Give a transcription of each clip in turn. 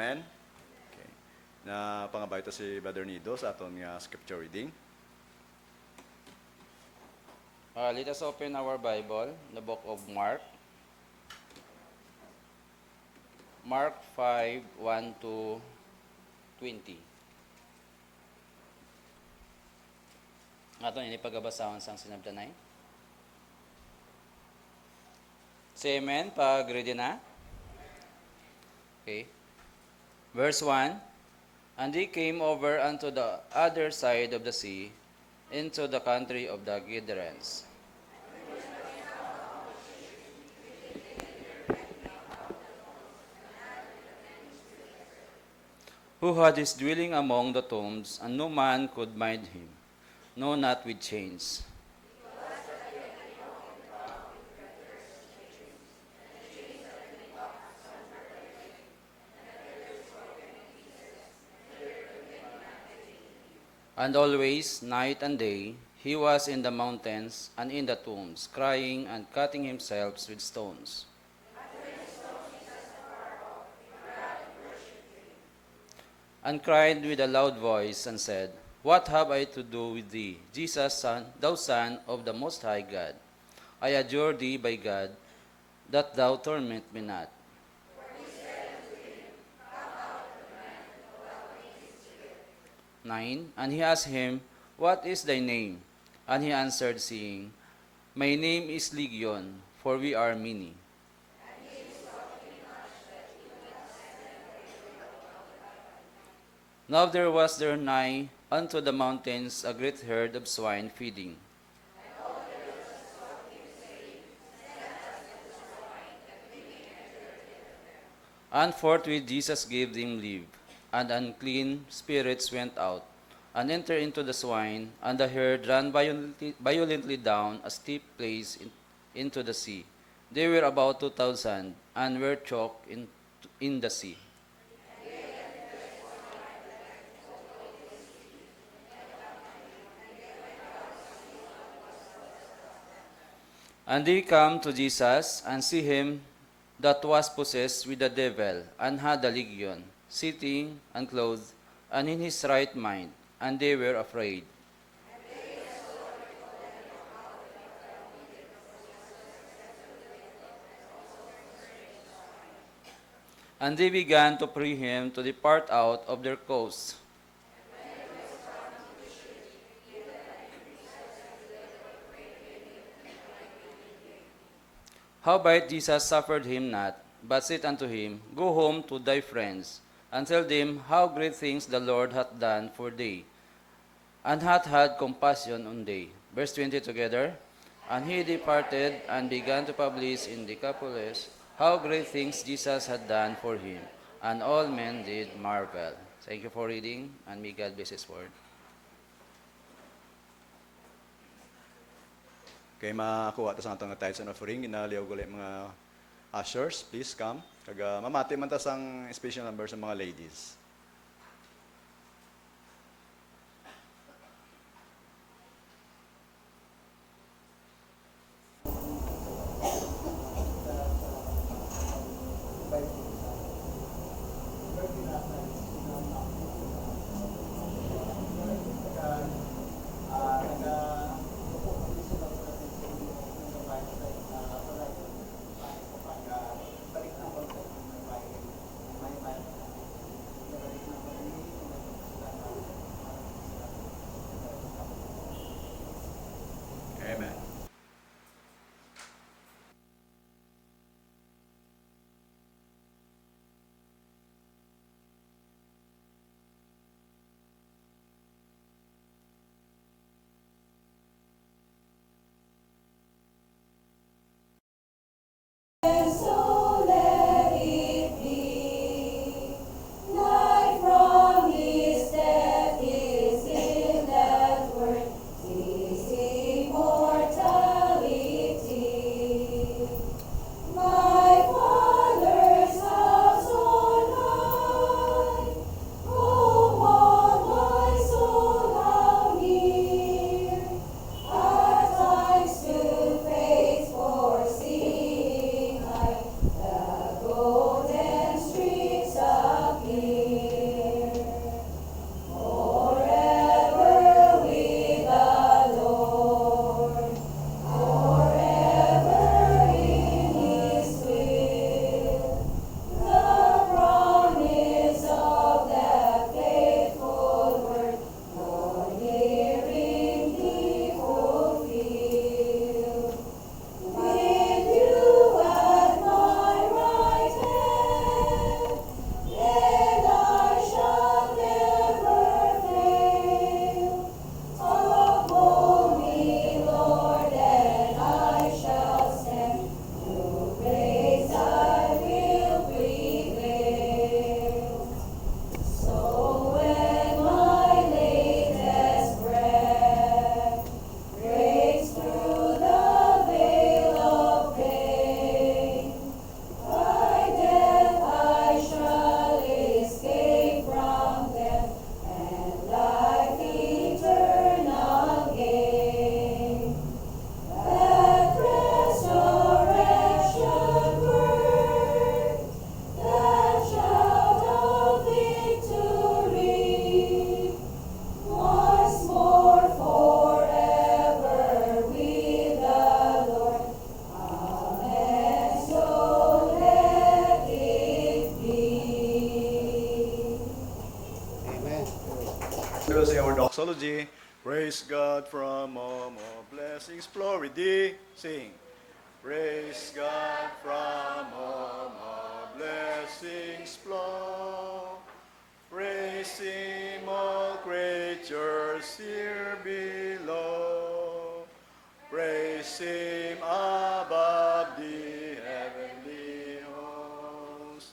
Amen? Okay. Na pangabay ito si Brother Nido sa aton nga scripture reading. Let us open our Bible, the book of Mark. Mark 5, 1 to 20. Aton ini pagabasahon sang sinabdanay. Say amen pag ready na. Okay. Verse 1, And they came over unto the other side of the sea, into the country of the Gadarenes. Who had his dwelling among the tombs, and no man could bind him, no, not with chains. And always, night and day, he was in the mountains and in the tombs, crying and cutting himself with stones. And cried with a loud voice, and said, What have I to do with thee, Jesus, thou Son of the Most High God? I adjure thee by God, that thou torment me not. 9, And he asked him, What is thy name? And he answered, saying, My name is Legion, for we are many. Now there was there nigh unto the mountains a great herd of swine feeding. And forthwith Jesus gave them leave, and unclean spirits went out, and entered into the swine, and the herd ran violently down a steep place into the sea. They were about 2,000, and were choked in the sea. And they come to Jesus, and see him that was possessed with the devil, and had a legion, sitting and clothed, and in his right mind, and they were afraid. And they began to pray him to depart out of their coasts. Howbeit Jesus suffered him not, but said unto him, Go home to thy friends, and tell them how great things the Lord hath done for thee, and hath had compassion on thee. Verse 20 together. And he departed, and began to publish in Decapolis how great things Jesus had done for him, and all men did marvel. Thank you for reading, and may God bless his word. Kay makuha ta sa atong tithes and offering, inaliw gali mga ushers, please come. Kaga mamati man ta sang special number sa mga ladies. doxology. Praise God from all blessings flow with thee. Sing. Praise God from all blessings flow. Praise Him, all creatures here below. Praise Him above the heavenly host.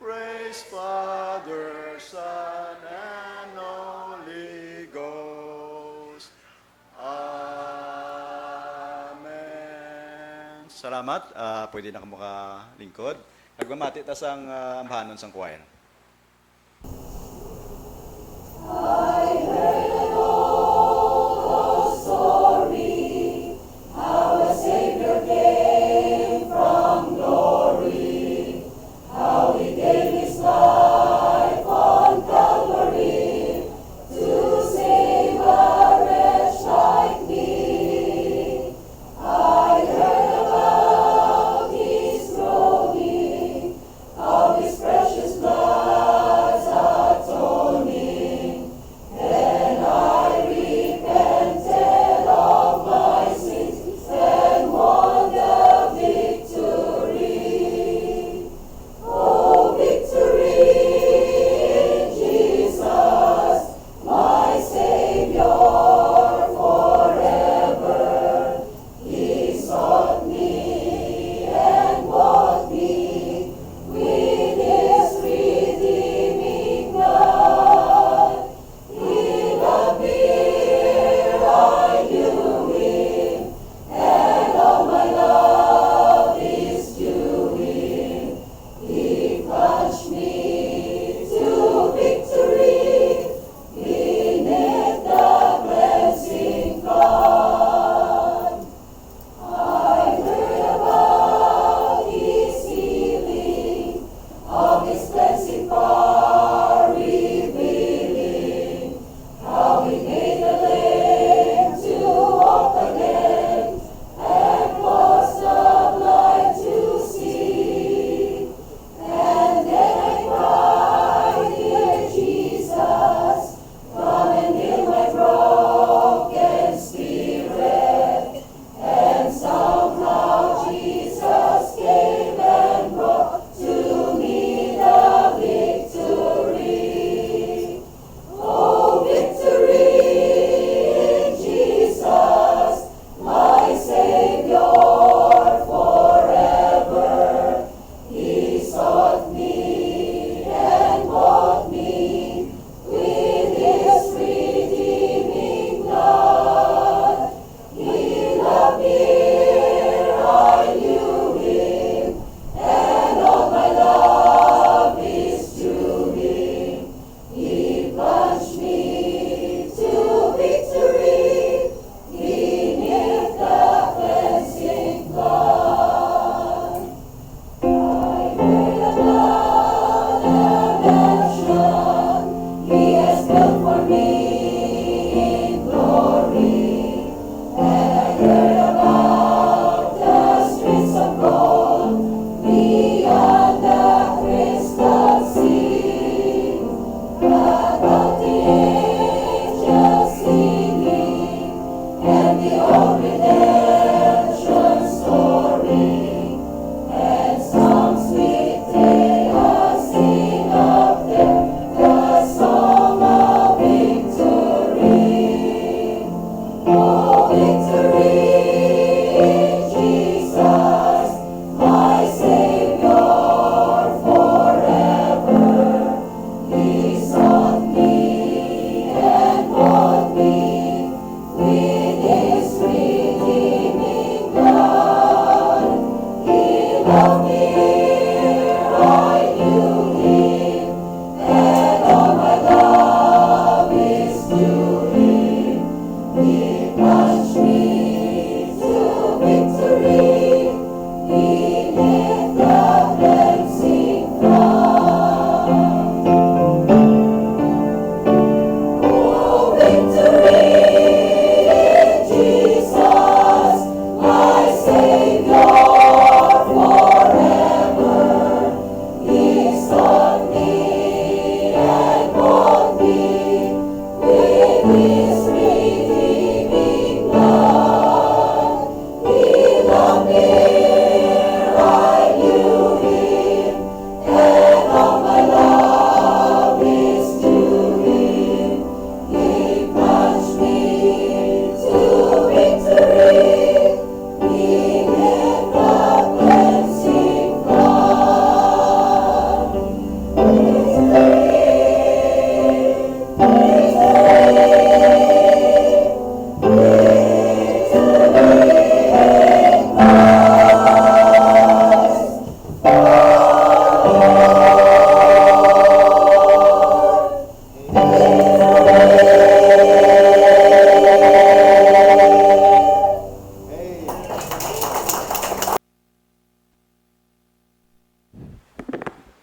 Praise Father, Son, and Holy Ghost. Amen. Salamat. Pwede na ka makalingkod. Nagmamati tas ang ambahanon sang choir. Savior forever.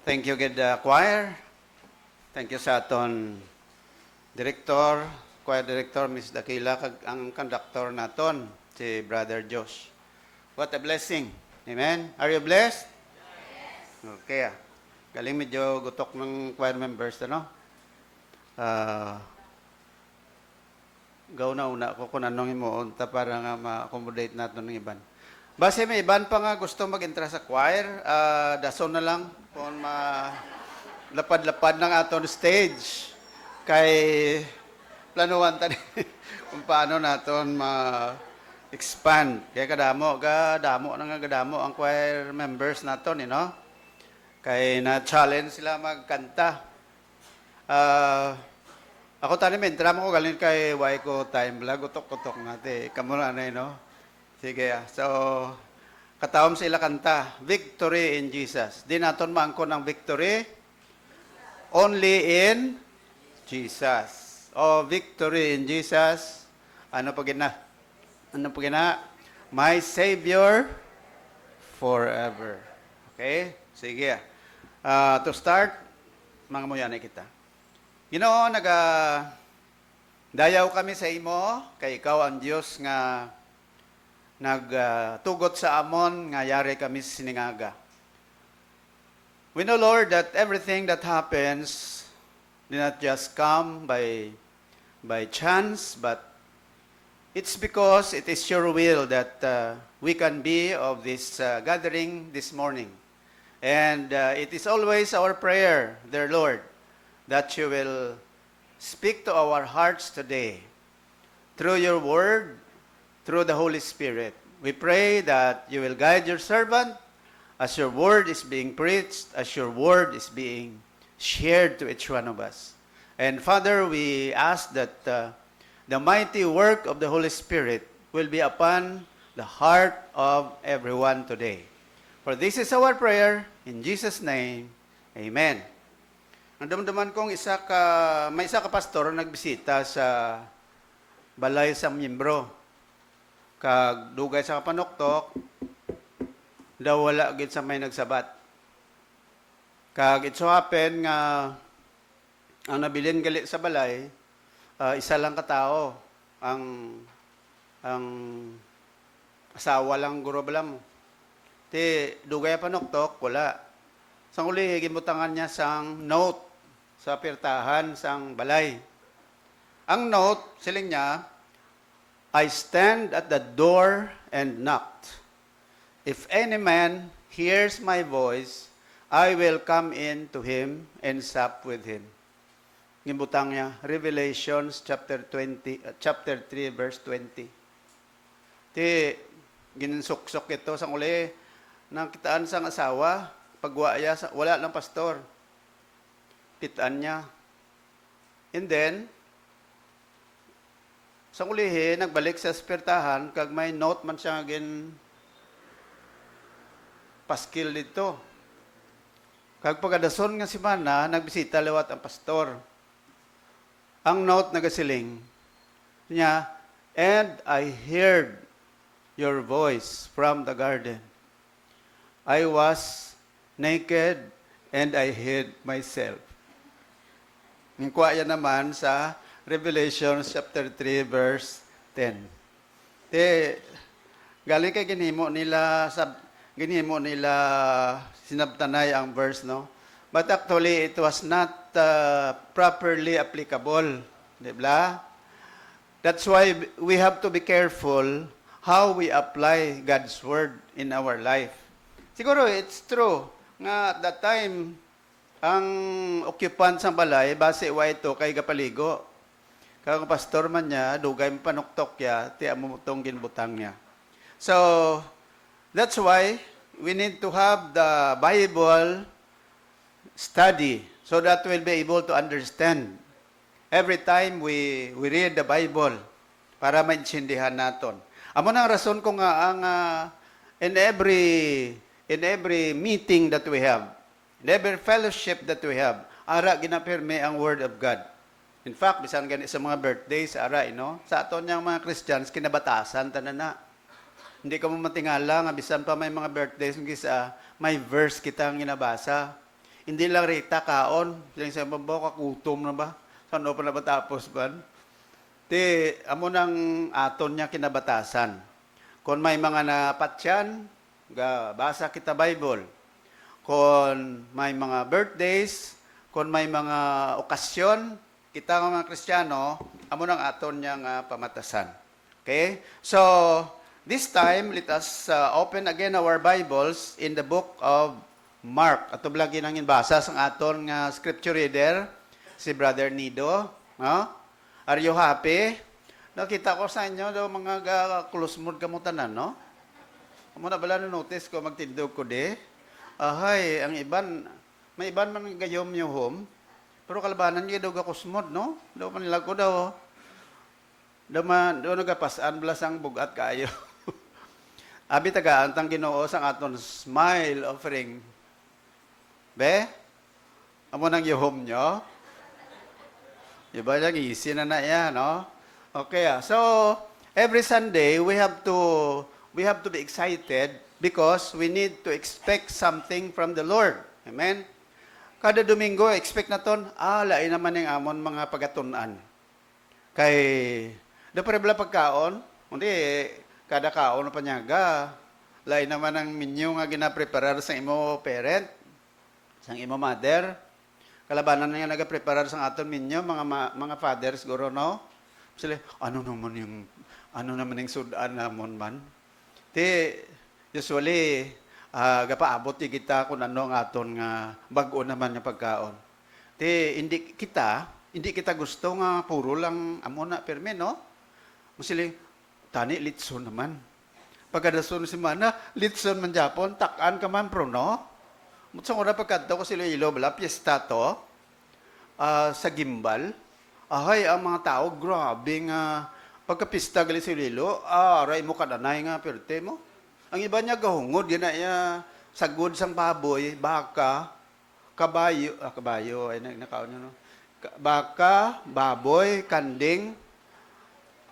Thank you, good choir. Thank you sa aton director, choir director, Miss Dakila, kag ang conductor naton, si Brother Josh. What a blessing. Amen? Are you blessed? Yes. Okay. Galing medyo gutok ng choir members, ano? Gaw na una ko kung anong himuon ta para nga ma-accommodate natin ng iban. Base may iban pa nga gusto mag-entra sa choir, dason na lang kung lapad-lapad ng aton stage kay planuhan tani kung paano naton ma-expand. Kaya kadamo ang choir members naton, kay na-challenge sila magkanta. Ako tani mentra mo ko galing kay Waiko time vlog utok-utok nate. Kamo na Sige. So katawom sila kanta, Victory in Jesus. Di naton maangkon ang victory only in Jesus. Oh, victory in Jesus. Ano pa gina? My Savior forever. Okay? Sige. To start, mga muyanay kita. Ginoo, dayaw kami sa imo, kay ikaw ang Diyos nga nagtugot sa amon, nga yari kami siningaga. We know, Lord, that everything that happens did not just come by chance, but it's because it is your will that we can be of this gathering this morning. And it is always our prayer, dear Lord, that you will speak to our hearts today through your word, through the Holy Spirit. We pray that you will guide your servant as your word is being preached, as your word is being shared to each one of us. And Father, we ask that the mighty work of the Holy Spirit will be upon the heart of everyone today. For this is our prayer, in Jesus' name, amen. Nandamdaman kong may isa ka pastor nagbisita sa balay sa miyembro. Kag dugay sa kapanuktok, daw wala gid sa may nagsabat. Kag it so happen nga ang nabilin gali sa balay, isa lang katao ang asawa lang guro balam. Ti dugay panuktok wala. Sang uli gimutangan niya sang note sa pirtahan sang balay. Ang note, siling niya, I stand at the door and knock. If any man hears my voice, I will come in to him and sup with him. Gimbutang niya, Revelations chapter 3 verse 20. Ti ginsuksok ito sang uli nang kitaan sang asawa, pagwaya wala lang pastor. Pitaan niya. And then, sa ulihi, nagbalik sa espirtahan, kag may note man siya agin paskil dito. Kag pagadason nga si Mana, nagbisita lewat ang pastor. Ang note nagasiling niya, and I heard your voice from the garden. I was naked and I hid myself. Ngkuha yan naman sa Revelation chapter 3 verse 10. Galing kay ginhimo nila sinabtanay ang verse, no? But actually it was not properly applicable, di ba? That's why we have to be careful how we apply God's word in our life. Siguro it's true nga at that time ang occupant sa balay, base wa ito kay kapaligo. Kaya pastor man niya, dugay panuktok ya, ti amutong ginbutang niya. So, that's why we need to have the Bible study so that we'll be able to understand every time we read the Bible para maintindihan naton. Amo nang rason ko nga ang in every meeting that we have, in every fellowship that we have, ara ginapirme ang Word of God. In fact, bisan gani sa mga birthdays, ara, sa aton niyang mga Christians, kinabatasan, tanana. Hindi ka mo matingala nga, bisan pa may mga birthdays, may verse kitang ginabasa. Hindi lang rita kaon. Yung sa babaw, kakutom na ba? Saan pa na ba tapos ba? Ti, amo nang aton niya kinabatasan. Kung may mga napatyan, basa kita Bible. Kung may mga birthdays, kung may mga okasyon, kita nga mga Kristiyano, amo nang aton niyang pamatasan. Okay? So, this time, let us open again our Bibles in the book of Mark. Ato lagi nang inbasa sa aton nga scripture reader, si Brother Nido. No? Are you happy? Nakita ko sa inyo daw mga close mood kamutanan, no? Amo na bala na notice ko magtindog ko de. Ahay, ang iban, may iban man gayom yung home. Pero kalabanan niya daw gakusmod, no? Daw man nila ko daw. Daw nagapasaan blas ang bugat kayo. Abi taga antang Ginoo sang aton smile offering. Be? Amo nang yung nyo? Iba lang easy na yan, no? Okay, so every Sunday we have to be excited because we need to expect something from the Lord. Amen? Kada Domingo, expect na ton, lain naman yung amon mga pagatunan. Kay, dapre bala pagkaon, hindi, kada kaon na panyaga, lain naman ang menu nga ginapreparar sa imo parent, sa imo mother, kalabanan na nga nagapreparar sa aton menu, mga fathers, guro, no? Sila, ano naman yung sudan namon man? Ti, usually, gapaabot ti kita kung ano ang aton nga bag-o naman yung pagkaon. Ti, hindi kita gusto nga puro lang amo na perme, no? Masili, tani litson naman. Pagkadason si mana, litson man Japon, takan ka man pro, no? Mutsa ko na pagkadto ko sila ilo, bala, piyesta to, sa gimbal. Ahay, ang mga tao, grabe nga, pagkapista gali si Lilo, ray mo kadanay nga, perte mo. Ang iba niya gahungod, yun na sagod sang baboy, baka, kabayo, ay nakaon niya, no? Baka, baboy, kanding,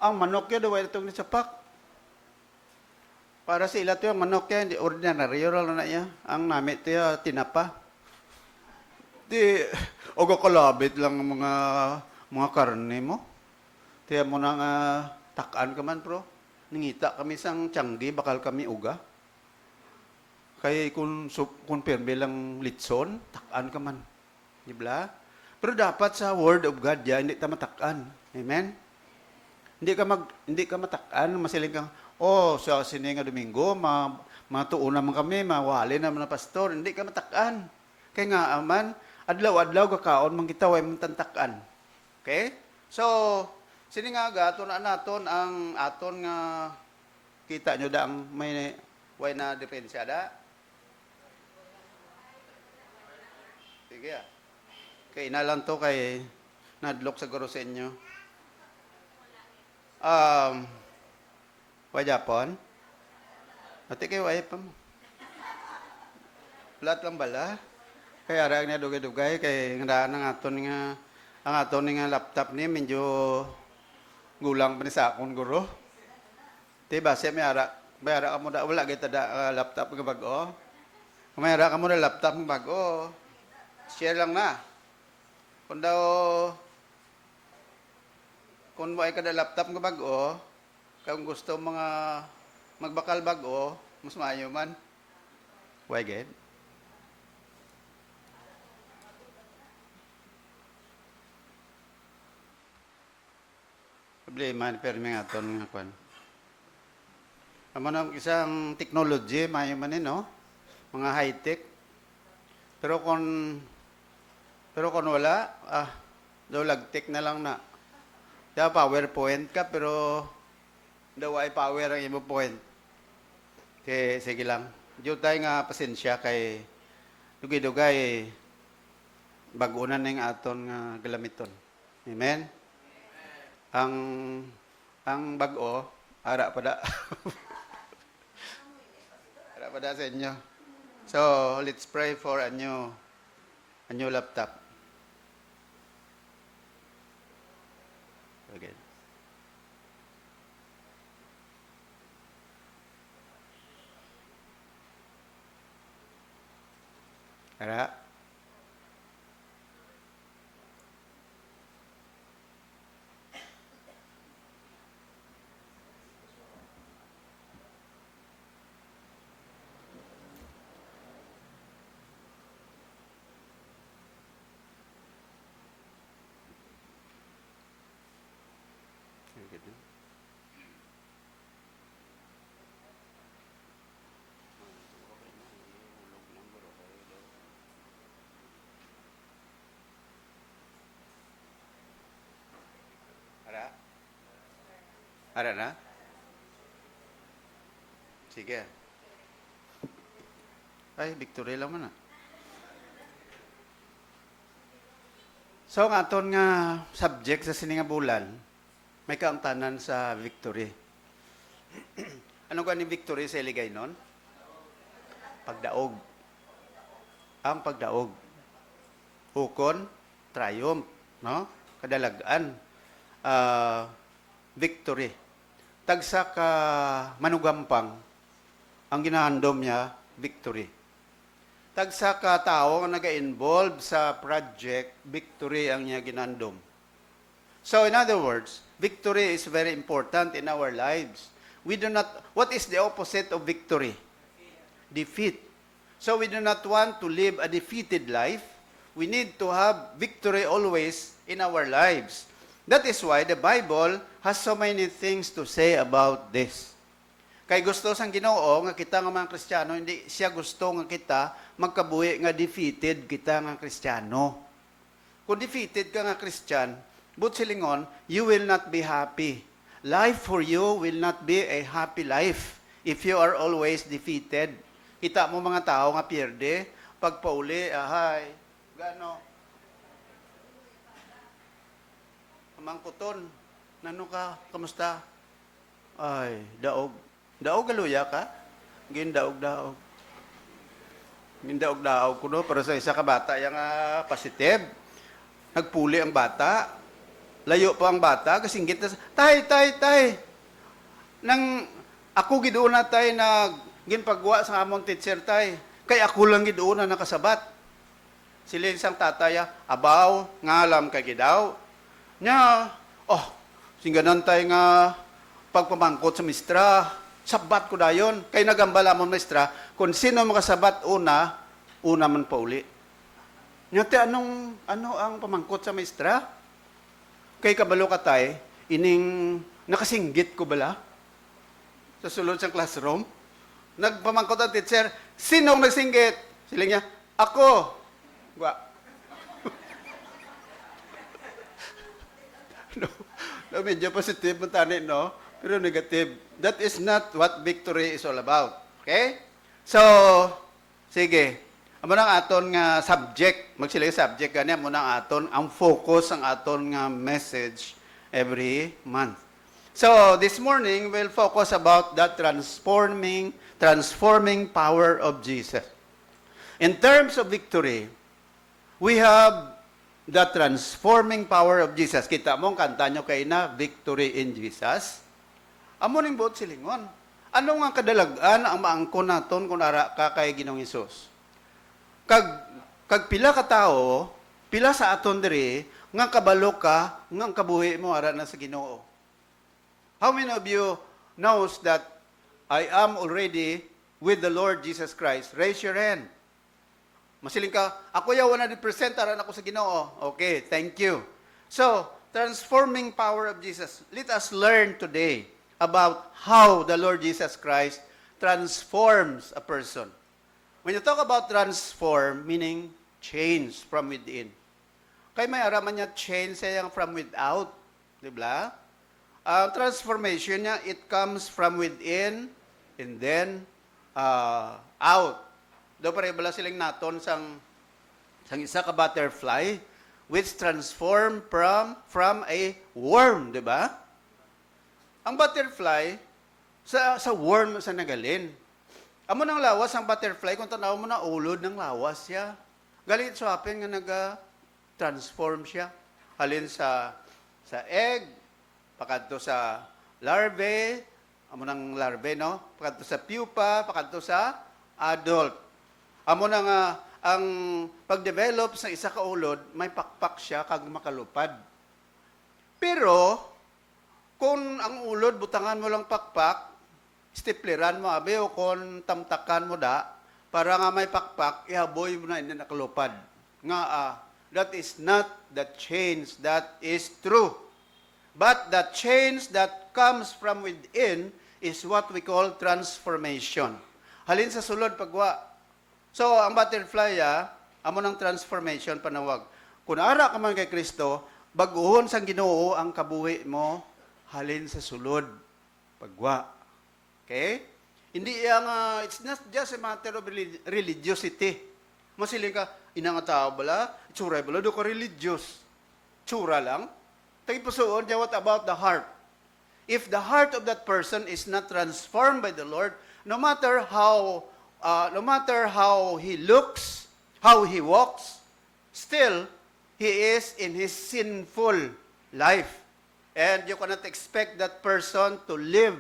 ang manok yun, daway itong nisapak. Para sa ila ito yung manok yan, hindi ordinary, yun na yan. Ang namit ito yung tinapa. Di, o kakalabit lang ang mga karne mo. Tiya mo nang takaan ka man, bro. Ningita kami sang tiyanggi, bakal kami uga. Kaya kung perme lang litson, takaan ka man. Di ba? Pero dapat sa Word of God yan, hindi ta matakaan. Amen? Hindi ka matakaan, masiling kang, sa sininga Domingo, matuon naman kami, mawali naman na pastor. Hindi ka matakaan. Kaya nga, aman, adlaw-adlaw kakaon, mang kita, way mong tantakaan. Okay? So, siningaga, ato na naton ang aton nga kita nyo daang may way na diferensya da. Sige kay inalan to kay nadlok sa guro sa inyo. Way Japon? Ati kayo way pa mo. Plat lang bala. Kaya arag na dugay-dugay kay ngandaan ang aton nga laptop ni medyo gulang pa ni sa akong guro. Diba, siya may ara ka mo da, wala kita da laptop nga bago. Kung may ara ka mo da laptop nga bago, share lang na. Kung mo ay kada laptop nga bago, kung gusto mga magbakal bago, mas maayo man. Why get? Problema, pero may aton nga kwan. Amo nang isang technology, maayo man no? Mga high-tech. Pero kung wala, daw lag-tech na lang na. Kaya PowerPoint ka, pero daw ay power ang imo point. Kaya sige lang. Diyo tayo nga pasensya kay dugay-dugay bagunan na yung aton nga galamiton. Amen? Ang bago, ara pa da. Ara pa da sa inyo. So, let's pray for a new laptop. Okay. Ara. Ara na? Sige. Ay, victory lang man na. So, ang aton nga subject sa siningabulan, may kaangtanan sa victory. Anong ka ni victory sa iligay nun? Pagdaog. Ang pagdaog. Ukon, triumph, no? Kadalagaan. Victory. Tagsa ka manugampang, ang ginahandom niya, victory. Tagsa ka tao nga nag-involve sa project, victory ang niya ginandom. So in other words, victory is very important in our lives. We do not, what is the opposite of victory? Defeat. So we do not want to live a defeated life. We need to have victory always in our lives. That is why the Bible has so many things to say about this. Kay gusto sang Ginoo nga kita nga mga Kristiyano, hindi siya gusto nga kita magkabuhi nga defeated kita nga Kristiyano. Kung defeated ka nga Kristyan, but silingon, you will not be happy. Life for you will not be a happy life if you are always defeated. Kita mo mga tao nga pierde, pagpauli, ahay, gano. Amang puton, nano ka, kamusta? Ay, daog. Daog galuya ka? Gindaog-daog. Gindaog-daog ko no, para sa isa ka bata yung positive. Nagpuli ang bata. Layo pa ang bata, kasinggit na, tay. Nang ako gidoon tay na ginpagwa sa among teacher tay. Kay ako lang gidoon na nakasabat. Sila isang tataya, abaw, ngalam kay gidaw. Nya, singganan tay nga pagpamangkot sa mistra. Sabat ko dayon. Kay nagambala mo maestra, kung sino makasabat una man pauli. Nyate, ano ang pamangkot sa maestra? Kay kabalo ka tay, ining nakasinggit ko bala? Sa sulod sa classroom. Nagpamangkot ang teacher, sinong nagsinggit? Sila niya, ako. Gwa. no, medyo positive mo tani, no? Pero negative. That is not what victory is all about. Okay? So, sige. Amo nang aton nga subject, magsilay subject gani amo nang aton ang focus ang aton nga message every month. So, this morning we'll focus about that transforming power of Jesus. In terms of victory, we have the transforming power of Jesus. Kita mo ang kanta nyo kay na victory in Jesus. Amo ning buot silingon. Ano nga kadalagan ang maangkon naton kung ara ka kay Ginoong Hesus? Kag pila ka tao, pila sa aton diri nga kabalo ka, nga kabuhi mo ara na sa Ginoo. How many of you knows that I am already with the Lord Jesus Christ? Raise your hand. Masiling ka, ako ya 100% ara na ko sa Ginoo. Okay, thank you. So, transforming power of Jesus. Let us learn today about how the Lord Jesus Christ transforms a person. When you talk about transform, meaning change from within. Kay may araman niya change sayang from without. Di ba? Transformation niya, it comes from within and then out. Do pare bala silang naton sang isa ka butterfly which transform from a worm, di ba? Ang butterfly, sa worm sa nagalin. Amo nang lawas ang butterfly, kung tanaw mo na ulod ng lawas siya. Galit so happen nga naga-transform siya. Halin sa egg, pakadto sa larvae, amo nang larvae, no? Pakadto sa pupa, pakadto sa adult. Amo na nga, ang pag-develop sa isa ka ulod, may pakpak siya kag makalupad. Pero, kung ang ulod, butangan mo lang pakpak, stipleran mo, abe, o kung tamtakan mo da, para nga may pakpak, ihaboy mo na, hindi nakalupad. Nga, that is not the change that is true. But the change that comes from within is what we call transformation. Halin sa sulod, pagwa. So, ang butterfly, amo ng transformation, panawag. Kung ara ka man kay Kristo, baguhon sang Ginoo ang kabuhi mo, halin sa sulod. pagwa. Okay? Hindi yang it's not just a matter of religiosity. Masiling ka, ina nga tao bala, itsura bala, do ka religious. Tsura lang. Tagipusoon, what about the heart? If the heart of that person is not transformed by the Lord, no matter how he looks, how he walks, still he is in his sinful life. And you cannot expect that person to live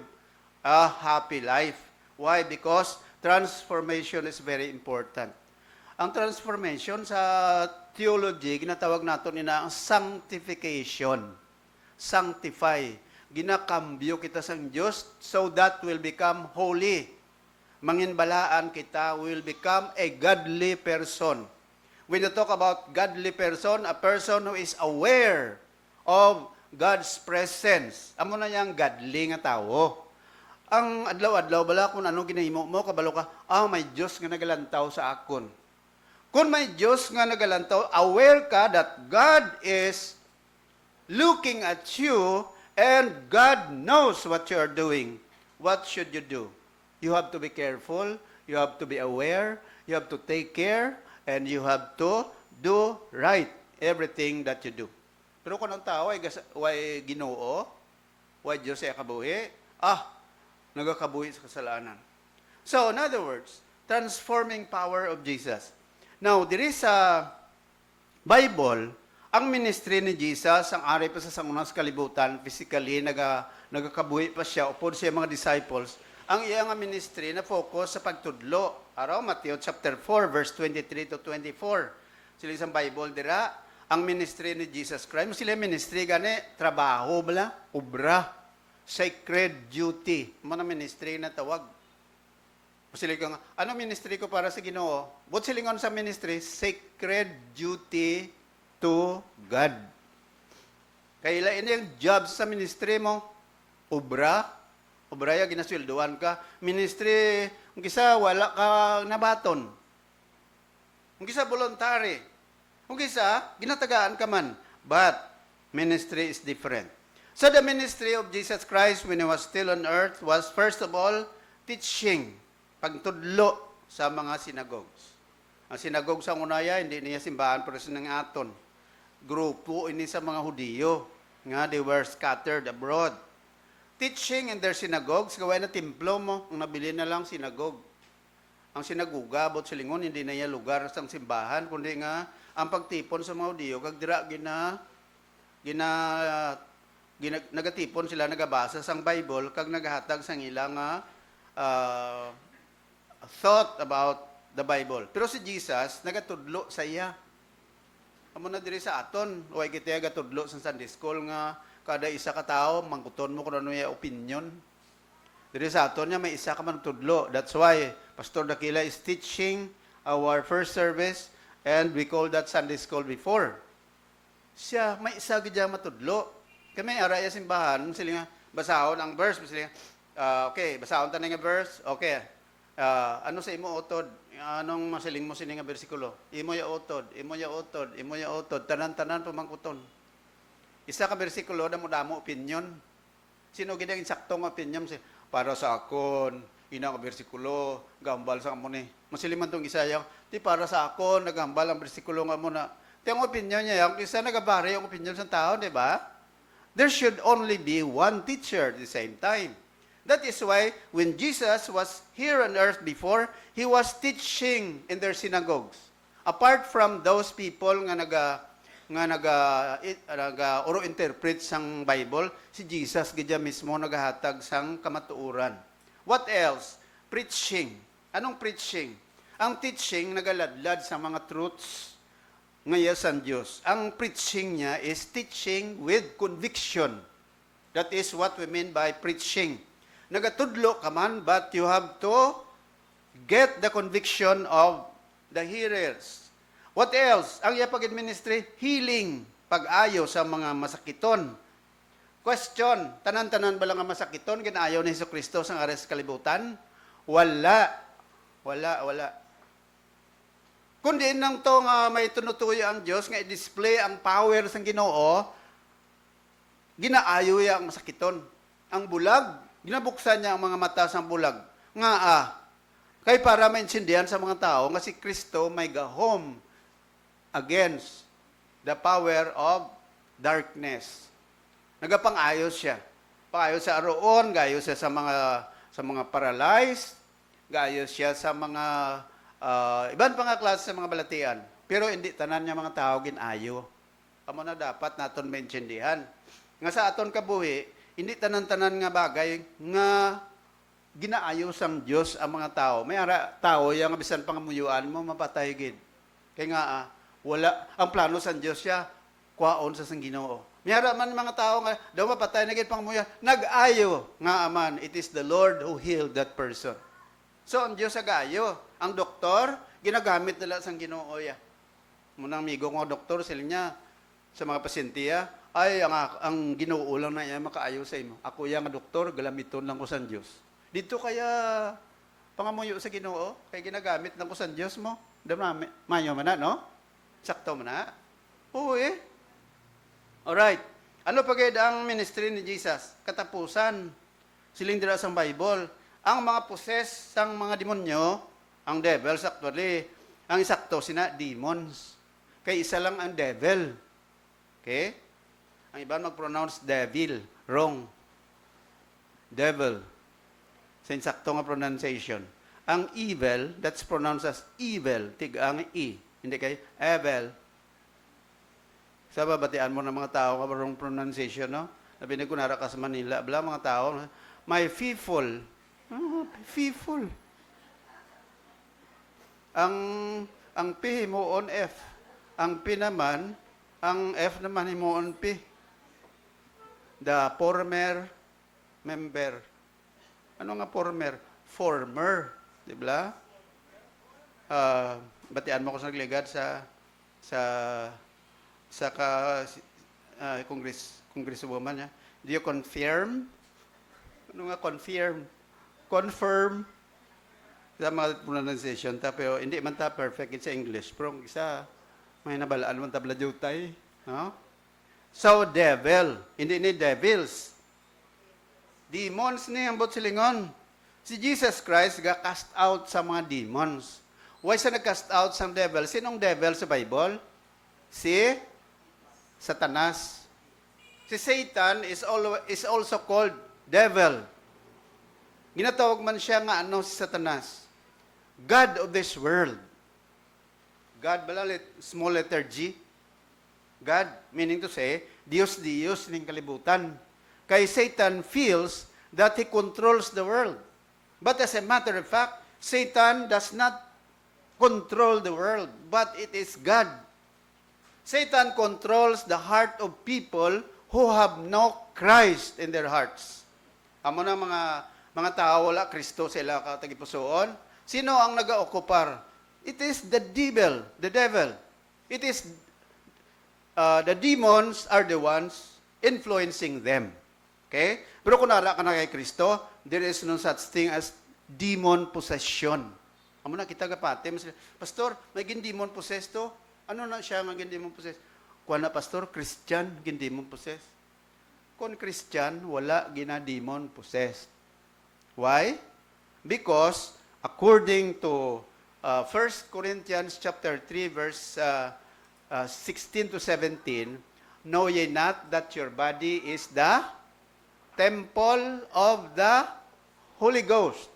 a happy life. Why? Because transformation is very important. Ang transformation sa theology, ginatawag natin ina ang sanctification. Sanctify. Ginakambyo kita sa Diyos so that will become holy. Manginbalaan kita will become a godly person. When you talk about godly person, a person who is aware of God's presence. Amo na yang godly nga tao. Ang adlaw-adlaw bala kung ano ginahimo mo, kabalo ka, may Diyos nga nagalantaw sa akon. Kung may Diyos nga nagalantaw, aware ka that God is looking at you and God knows what you are doing. What should you do? You have to be careful, you have to be aware, you have to take care, and you have to do right everything that you do. Pero kung ang tao ay Ginoo, way Diyos ay kabuhi, nagakabuhi sa kasalanan. So, in other words, transforming power of Jesus. Now, there is a Bible, ang ministry ni Jesus, ang ari pa sa sangunang kalibutan, physically, nagakabuhi pa siya, upod siya mga disciples, ang iyang ministry na focus sa pagtudlo. Araw, Matthew chapter 4, verse 23 to 24. Sila isang Bible, dira, ang ministry ni Jesus Christ. Sila ministry, gani, trabaho, bala, obra, sacred duty. Mga ministry na tawag. Sila ka nga, ano ministry ko para sa Ginoo? But silingon sa ministry, sacred duty to God. Kaya ini yung job sa ministry mo. Obra ya ginasweldoan ka. Ministry, kung kisa wala ka nabaton. Kung kisa voluntary. Kung kisa, ginatagaan ka man. But, ministry is different. So the ministry of Jesus Christ when He was still on earth was first of all, teaching. Pagtudlo sa mga synagogues. Ang synagogue sa unaya, hindi niya simbahan pero sinang aton. Grupo ini sa mga Hudiyo. Nga, they were scattered abroad. Teaching in their synagogues, gawin na templo mo, ang nabili na lang synagogue. Ang sinaguga, bot silingon, hindi na niya lugar sa simbahan, kundi nga, ang pagtipon sa mga Hudiyo, kag dira nagatipon sila, nagabasa sang Bible, kag naghatag sang ilang thought about the Bible. Pero si Jesus, nagatudlo sa iya. Amo na diri sa aton, way kita gatudlo sa Sunday School nga, kada isa ka tao, mangkuton mo kung ano yung opinion. Diri sa aton niya, may isa ka man tudlo. That's why Pastor Dakila is teaching our first service and we call that Sunday School before. Siya, may isa gidya matudlo. Kami araya simbahan, sila nga, basahon ang verse. Sila nga, okay, basahon tayo nga verse. Okay, ano sa imo utod? Anong masiling mo sini nga bersikulo? Imo ya utod, imo ya utod, imo ya utod. Tanan-tanan pamangkuton. Isa ka bersikulo, damo-damo opinion. Sino gidang insaktong opinion? Para sa akon, ina ka bersikulo, gambal sa amo ni. Masiliman tong Isaya, ti para sa akon, nagambal ang bersikulo nga mo na. Ti ang opinion niya, yung isa nagabari yung opinion sa tao, di ba? There should only be one teacher at the same time. That is why when Jesus was here on earth before, He was teaching in their synagogues. Apart from those people nga oro interpret sang Bible, si Jesus gidya mismo nagahatag sang kamatuoran. What else? Preaching. Anong preaching? Ang teaching nagaladlad sa mga truths ngayon sa Diyos. Ang preaching niya is teaching with conviction. That is what we mean by preaching. Nagatudlo ka man, but you have to get the conviction of the hearers. What else? Ang iyapagid ministry, healing, pag-ayo sa mga masakiton. Question, tanan-tanan ba lang ang masakiton, ginaayaw ni Jesucristo sa ares kalibutan? Wala. Kundi nang to nga may tunutuyo ang Diyos, nga i-display ang power sang Ginoo, ginaayo ang masakiton. Ang bulag, ginabuksan niya ang mga mata sa bulag. Nga kay para maintindihan sa mga tao nga si Kristo may gahom against the power of darkness. Nagapang-ayos siya. Paayos siya aroon, gayos siya sa mga paralyzed, gayos siya sa mga iban pa nga klase sa mga balatian. Pero hindi tanan niya mga tao ginayo. Amo na dapat naton maintindihan. Nga sa aton kabuhi, hindi tanan-tanan nga bagay nga ginaayo sang Dios ang mga tao. May ara tao yang bisan pangamuyuan mo mapatay gid. Kay nga wala ang plano sang Dios siya kwaon sa sang Ginoo. May ara man mga tao nga daw mapatay na gid pangamuyan, nag-ayo nga aman it is the Lord who healed that person. So ang Dios agayo, ang doktor ginagamit nila sang Ginoo ya. Munang amigo ko doktor sila niya sa mga pasyente ay ang Ginoo lang na iya makaayo sa imo. Ako ya nga doktor galamiton lang ko sa Dios. Dito kaya pangamuyo sa Ginoo kay ginagamit lang ko sa Dios mo. Damami mayo man na no? Sakto man na. Oo Alright. Ano pa gayud ang ministry ni Jesus? Katapusan. Siling dira sa Bible. Ang mga possessed sang mga demonyo, ang devils actually, ang isakto sina demons. Kay isa lang ang devil. Okay? Ang iba mag-pronounce devil. Wrong. Devil. Sa insakto nga pronunciation. Ang evil, that's pronounced as evil. Tig-ang E. Hindi kay evil. Sa babatian mo ng mga tao ka wrong pronunciation, no? Nabinig ko nara ka sa Manila. Bala mga tao, may fearful. Fearful. Ang P himuon F. Ang P naman, ang F naman himuon P. The former member. Ano nga former? Former. Di ba? Batian mo ko sa nagligad sa congresswoman niya. Do you confirm? Ano nga confirm? Confirm. Sa mga pronunciation ta, pero hindi man ta perfect sa English. Pero isa, may nabalaan man tabla jutay. No? So, devil. Hindi ni devils. Demons ni ang silingon. Si Jesus Christ ga-cast out sa mga demons. Why sa nag-cast out sa devil? Sinong devil sa Bible? Si Satanas. Si Satan is also called devil. Ginatawag man siya nga si Satanas. God of this world. God small letter G. God, meaning to say, Diyos ning kalibutan. Kay Satan feels that he controls the world. But as a matter of fact, Satan does not control the world, but it is God. Satan controls the heart of people who have no Christ in their hearts. Amo na mga tao wala Kristo sila katagipusoon. Sino ang naga-okupar? It is the devil. It is the demons are the ones influencing them. Okay? Pero kung nara ka na kay Kristo, there is no such thing as demon possession. Amo na kita gapate, Pastor, may demon possessed to? Ano na siya nga demon possessed? Kuan na pastor, Christian demon possessed. Kung Christian, wala demon possessed. Why? Because according to 1 Corinthians chapter 3 verse 16 to 17, know ye not that your body is the temple of the Holy Ghost.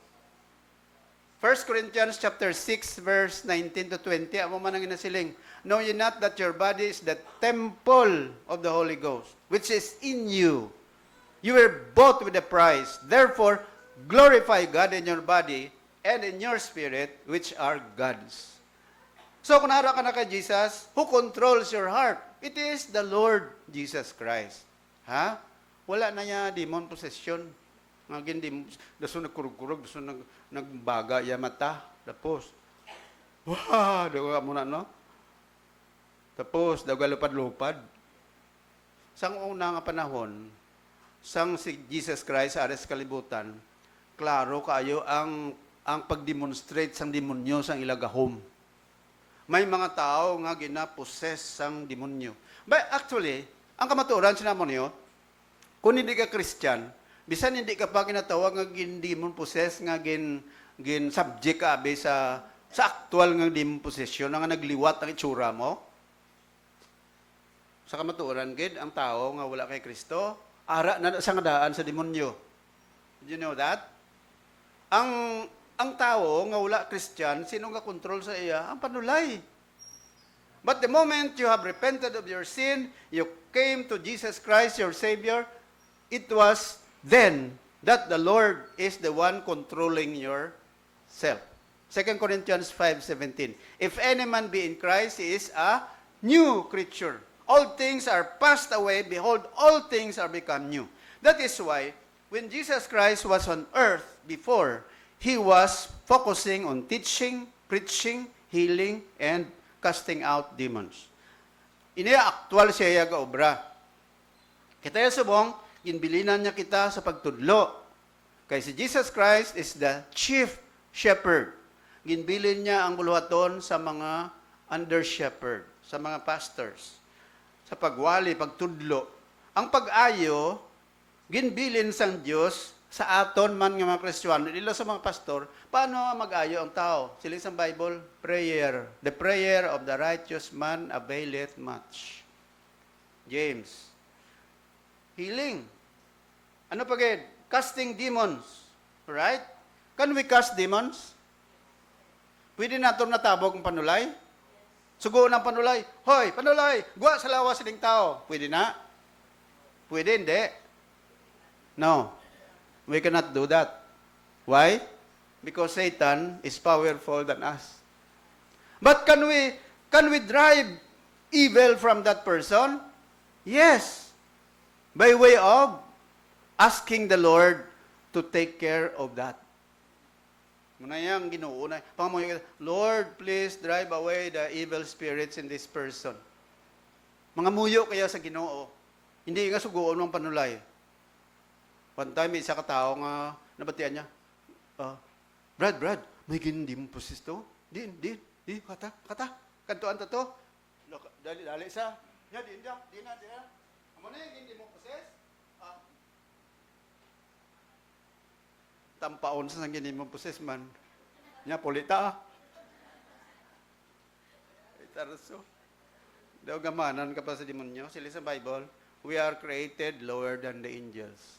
1 Corinthians chapter 6 verse 19 to 20, amo man ang inasiling, know ye not that your body is the temple of the Holy Ghost, which is in you. You were bought with a price. Therefore, glorify God in your body and in your spirit, which are God's. So, kung nara ka na kay Jesus, who controls your heart? It is the Lord Jesus Christ. Ha? Wala na niya demon possession. Ngagin daso nagkurug-kurug, daso nagbaga ya mata. Tapos, wah, daga mo na, no? Tapos, daga lupad-lupad. Sang una nga panahon, sang si Jesus Christ sa ares kalibutan, klaro kayo ang pag-demonstrate sang demonyo sang ilagahom. May mga tao nga gina-possess sang demonyo. But actually, ang kamatuoran sinamo niyo, kung hindi ka Christian, Bisan hindi ka pa kinatawag nga gin demon possessed nga gin subject ka abi sa actual nga demon possession nga nagliwat ang itsura mo. Sa kamatuoran gid ang tao nga wala kay Kristo, ara na sa nga daan sa demonyo. Did you know that? Ang tao nga wala Christian, sino nga control sa iya? Ang panulay. But the moment you have repented of your sin, you came to Jesus Christ, your Savior, it was then that the Lord is the one controlling yourself. 2 Corinthians 5:17. If any man be in Christ, he is a new creature. All things are passed away. Behold, all things are become new. That is why, when Jesus Christ was on earth before, He was focusing on teaching, preaching, healing, and casting out demons. Iniya aktual siya ga obra. Kita subong, ginbilinan niya kita sa pagtudlo. Kay si Jesus Christ is the chief shepherd. Ginbilin niya ang buluhaton sa mga under shepherd, sa mga pastors, sa pagwali, pagtudlo. Ang pag-ayo, ginbilin sang Diyos sa aton man nga mga Kristiyano, dilo sa mga pastor, paano mag-ayo ang tao? Sila sa Bible, prayer. The prayer of the righteous man availeth much. James. Healing. Ano pa gid? Casting demons. Right? Can we cast demons? Pwede nato natabog ang panulay? Sugo ng panulay. Hoy, panulay, guwa sa lawas sining tao. Pwede na? Pwede, hindi. No. We cannot do that. Why? Because Satan is powerful than us. But can we drive evil from that person? Yes. By way of asking the Lord to take care of that. Muna yang Ginoo na pangamoy, Lord, please drive away the evil spirits in this person. Mga muyo kaya sa Ginoo. Hindi nga suguon ng panulay. One time, isa ka tao nga nabatian niya. Brad, may hindi mo possess to? Di, kata. Kantuan ta to. Dali sa. Di na. Amo na hindi mo possess? Tampaon sa hindi mo possess man. Nya polita. Itarso. Daw gamanan ka pa sa demonyo. Sila sa Bible, we are created lower than the angels.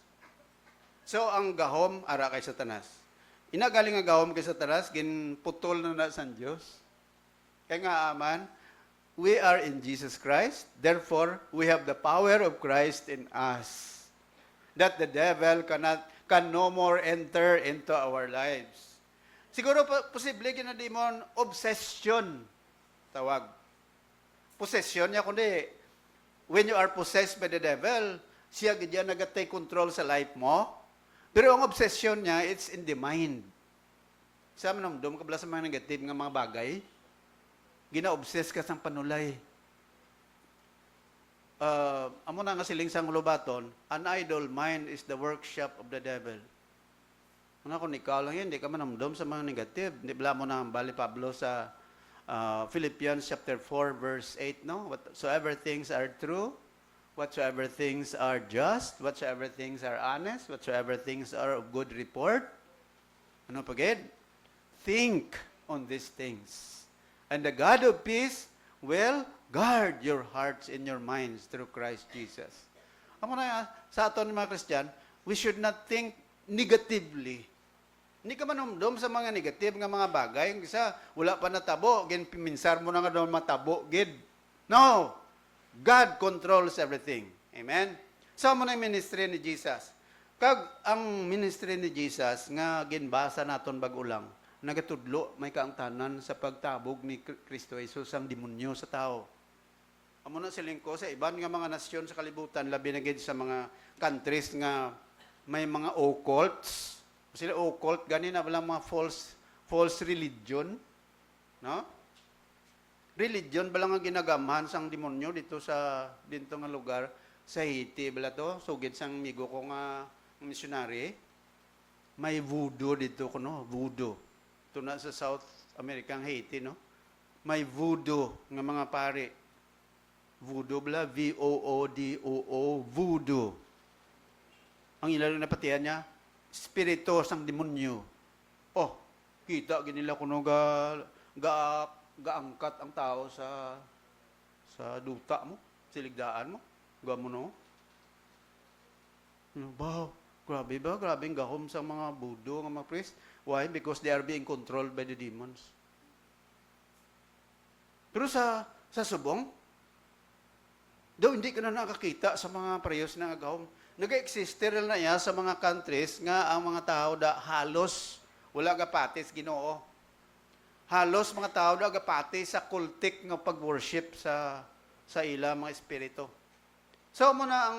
So, ang gahom, ara kay Satanas. Inagaling ang gahom kay Satanas, ginputol na sa Diyos. Kaya nga, aman, we are in Jesus Christ, therefore, we have the power of Christ in us. That the devil can no more enter into our lives. Siguro, posible ginadimon, obsession, tawag. Possession niya, kundi, when you are possessed by the devil, siya ganyan nag-take control sa life mo. Pero ang obsession niya, it's in the mind. Sa manamdom, kabla sa mga negative nga mga bagay, gina-obsess ka sa panulay. Amo na nga siling sang lubaton, an idle mind is the workshop of the devil. Ano kung ikaw lang yun, hindi ka manamdom sa mga negative. Hindi bala mo na bali Pablo sa Philippians chapter 4 verse 8, no? Whatsoever things are true, whatsoever things are just, whatsoever things are honest, whatsoever things are of good report. Ano pa gid? Think on these things. And the God of peace will guard your hearts and your minds through Christ Jesus. Amo na sa aton mga Christian, we should not think negatively. Hindi ka manumdum sa mga negative nga mga bagay. Isa, wala pa natabo, ginpiminsar mo na nga doon matabo, gid. No! God controls everything. Amen? Sa mo na yung ministry ni Jesus. Kag ang ministry ni Jesus nga ginbasa naton bag-ulang, nagatudlo may kaangtanan sa pagtabog ni Kristo Jesus ang demonyo sa tao. Amo na siling ko sa iban nga mga nasyon sa kalibutan, labi na gid sa mga countries nga may mga occults. Sila occult gani na walang mga false religion, no? Religion bala nga ginagamhan sang demonyo dito nga lugar sa Haiti bala to, sugid sang migo ko nga missionary. May voodoo dito kuno, voodoo. Ito na sa South America, Haiti, no? May voodoo nga mga pare. Voodoo bala, V-O-O-D-O-O, voodoo. ang ilang napatihan niya, spirito sang demonyo. Oh, kita ginila kuno gaangkat ang tao sa duta mo, siligdaan mo, gamo no. Wow, grabe ba? Grabe ang gahom sa mga Budo, ng mga priest. Why? Because they are being controlled by the demons. Pero sa subong, daw hindi ka na nakakita sa mga prayers na agahom. Nag-existe rin na ya sa mga countries nga ang mga tao da halos wala gapatis Ginoo. Halos mga tao da gapati sa kultik nga pag-worship sa ila mga espiritu. So muna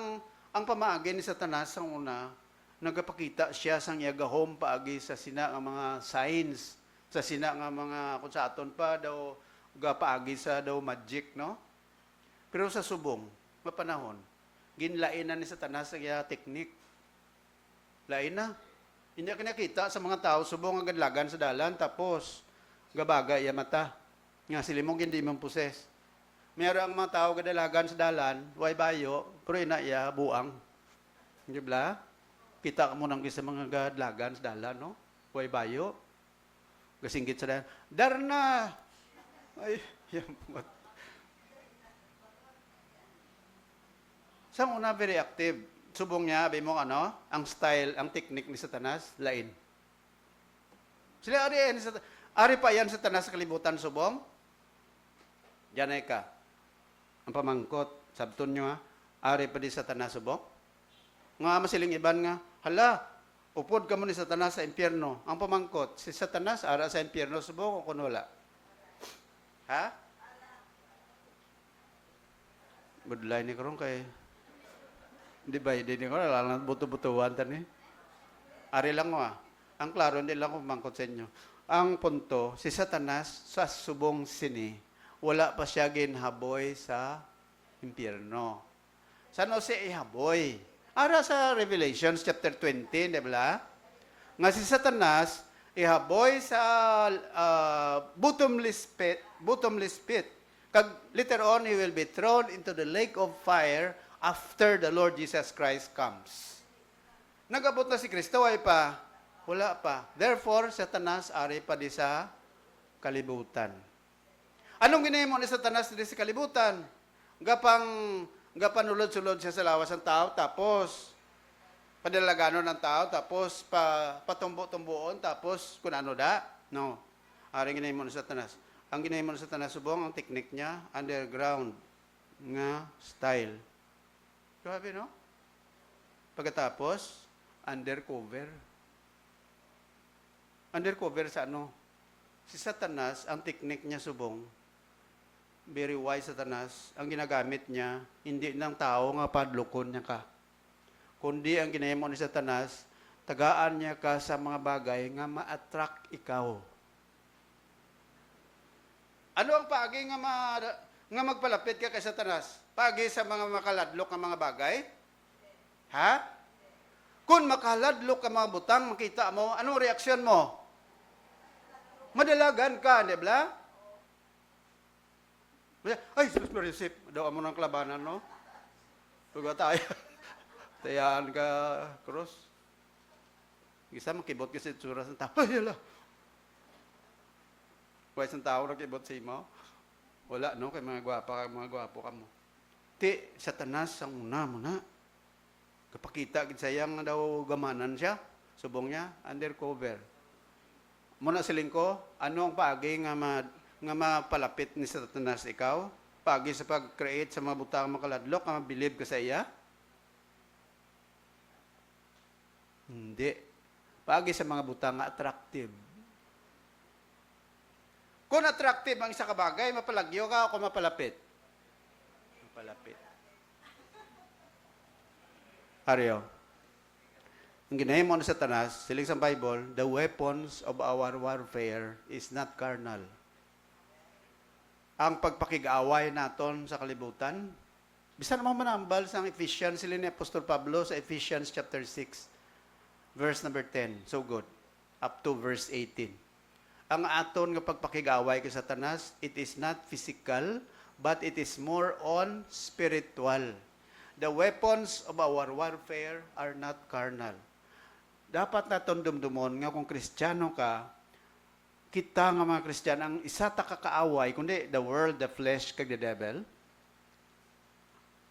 ang pamaagi ni Satanas ang una nagapakita siya sang yagahom paagi sa sina nga mga signs, sa sina nga mga kung sa aton pa daw gapaagi sa daw magic, no? Pero sa subong, mapanahon, ginlain na ni Satanas ang teknik. Lain na. Hindi ka nakita sa mga tao, subong ang gadlagan sa dalan, tapos gabaga ya mata. Nga silimong hindi mong poses. Meron ang mga tao gadalagan sa dalan, way bayo, pero ina ya buang. Hindi ba? Kita ka mo nang sa mga gadlagan sa dalan, no? Way bayo. Gasinggit sa dalan. Darna! Ay, yamat. Sa una, very active. Subong niya, abi mo ang style, ang technique ni Satanas, lain. Sila ari pa yan Satanas sa kalibutan, subong. Diyan ay ka. Ang pamangkot, sabton nyo ari pa di Satanas, subong. Nga masiling iban nga, hala, upod ka mo ni Satanas sa impyerno. Ang pamangkot, si Satanas ara sa impyerno, subong o kung wala? Ha? Good line ni karong kay di ba, hindi ko lang buto-butuan tani. Ari lang mo Ang klaro, hindi lang ko mangkot sa inyo. Ang punto, si Satanas sa subong sini, wala pa siya ginhaboy sa impyerno. Saan siya ihaboy? Ara sa Revelations chapter 20, di ba? Nga si Satanas, ihaboy sa bottomless pit. Kag later on, he will be thrown into the lake of fire after the Lord Jesus Christ comes. Nagabot na si Kristo, ay pa? Wala pa. Therefore, Satanas ari pa di sa kalibutan. Anong ginahimo ni Satanas di sa kalibutan? Gapanulod-sulod siya sa lawas ng tao, tapos padalagano ng tao, tapos patumbo-tumbuon, tapos kung ano da? No. Ari ginahimo ni Satanas. Ang ginahimo ni Satanas, subong, ang teknik niya, underground nga style. Grabe, no? Pagkatapos, undercover. Undercover sa ano? Si Satanas, ang teknik niya, subong, very wise Satanas, ang ginagamit niya, hindi ng tao nga padlukon niya ka. Kundi ang ginahimo ni Satanas, tagaan niya ka sa mga bagay nga ma-attract ikaw. Ano ang paagi nga magpalapit ka kay Satanas? Paagi sa mga makaladlok ng mga bagay? Ha? Kung makaladlok ka mga butang, makita mo, anong reaksyon mo? Madalagan ka, di ba? Ay, Resip, daw mo ng kalabanan, no? Tuga tayo. Tayaan ka, cross. Isa makibot kasi tsura sa tao. Ay, yala. Kaya isang tao nakibot sa imo. Wala, no? Kaya mga gwapo ka mo. Ti, Satanas ang una mo na. Kapakita, sayang daw gamanan siya. Subong niya, undercover. Muna siling ko, ano ang paagi nga mapalapit ni Satanas ikaw? Paagi sa pag-create sa mga butang makaladlok, nga mabilib ka sa iya? Hindi. Paagi sa mga butang nga attractive. Kung attractive ang isa ka bagay, mapalagyo ka o kung mapalapit? Mapalapit. Ariyo. Ang ginahimo ni Satanas, siling sa Bible, the weapons of our warfare is not carnal. Ang pagpakig-away naton sa kalibutan, bisan naman manambal sa Ephesians, sila ni Apostol Pablo sa Ephesians chapter 6, verse number 10. So good. Up to verse 18. Ang aton nga pagpakig-away kay Satanas, it is not physical, but it is more on spiritual. the weapons of our warfare are not carnal. Dapat naton dumdumon nga kung Kristiyano ka, kita nga mga Kristiyano, ang isa ta kakaaway, kundi the world, the flesh, kag the devil.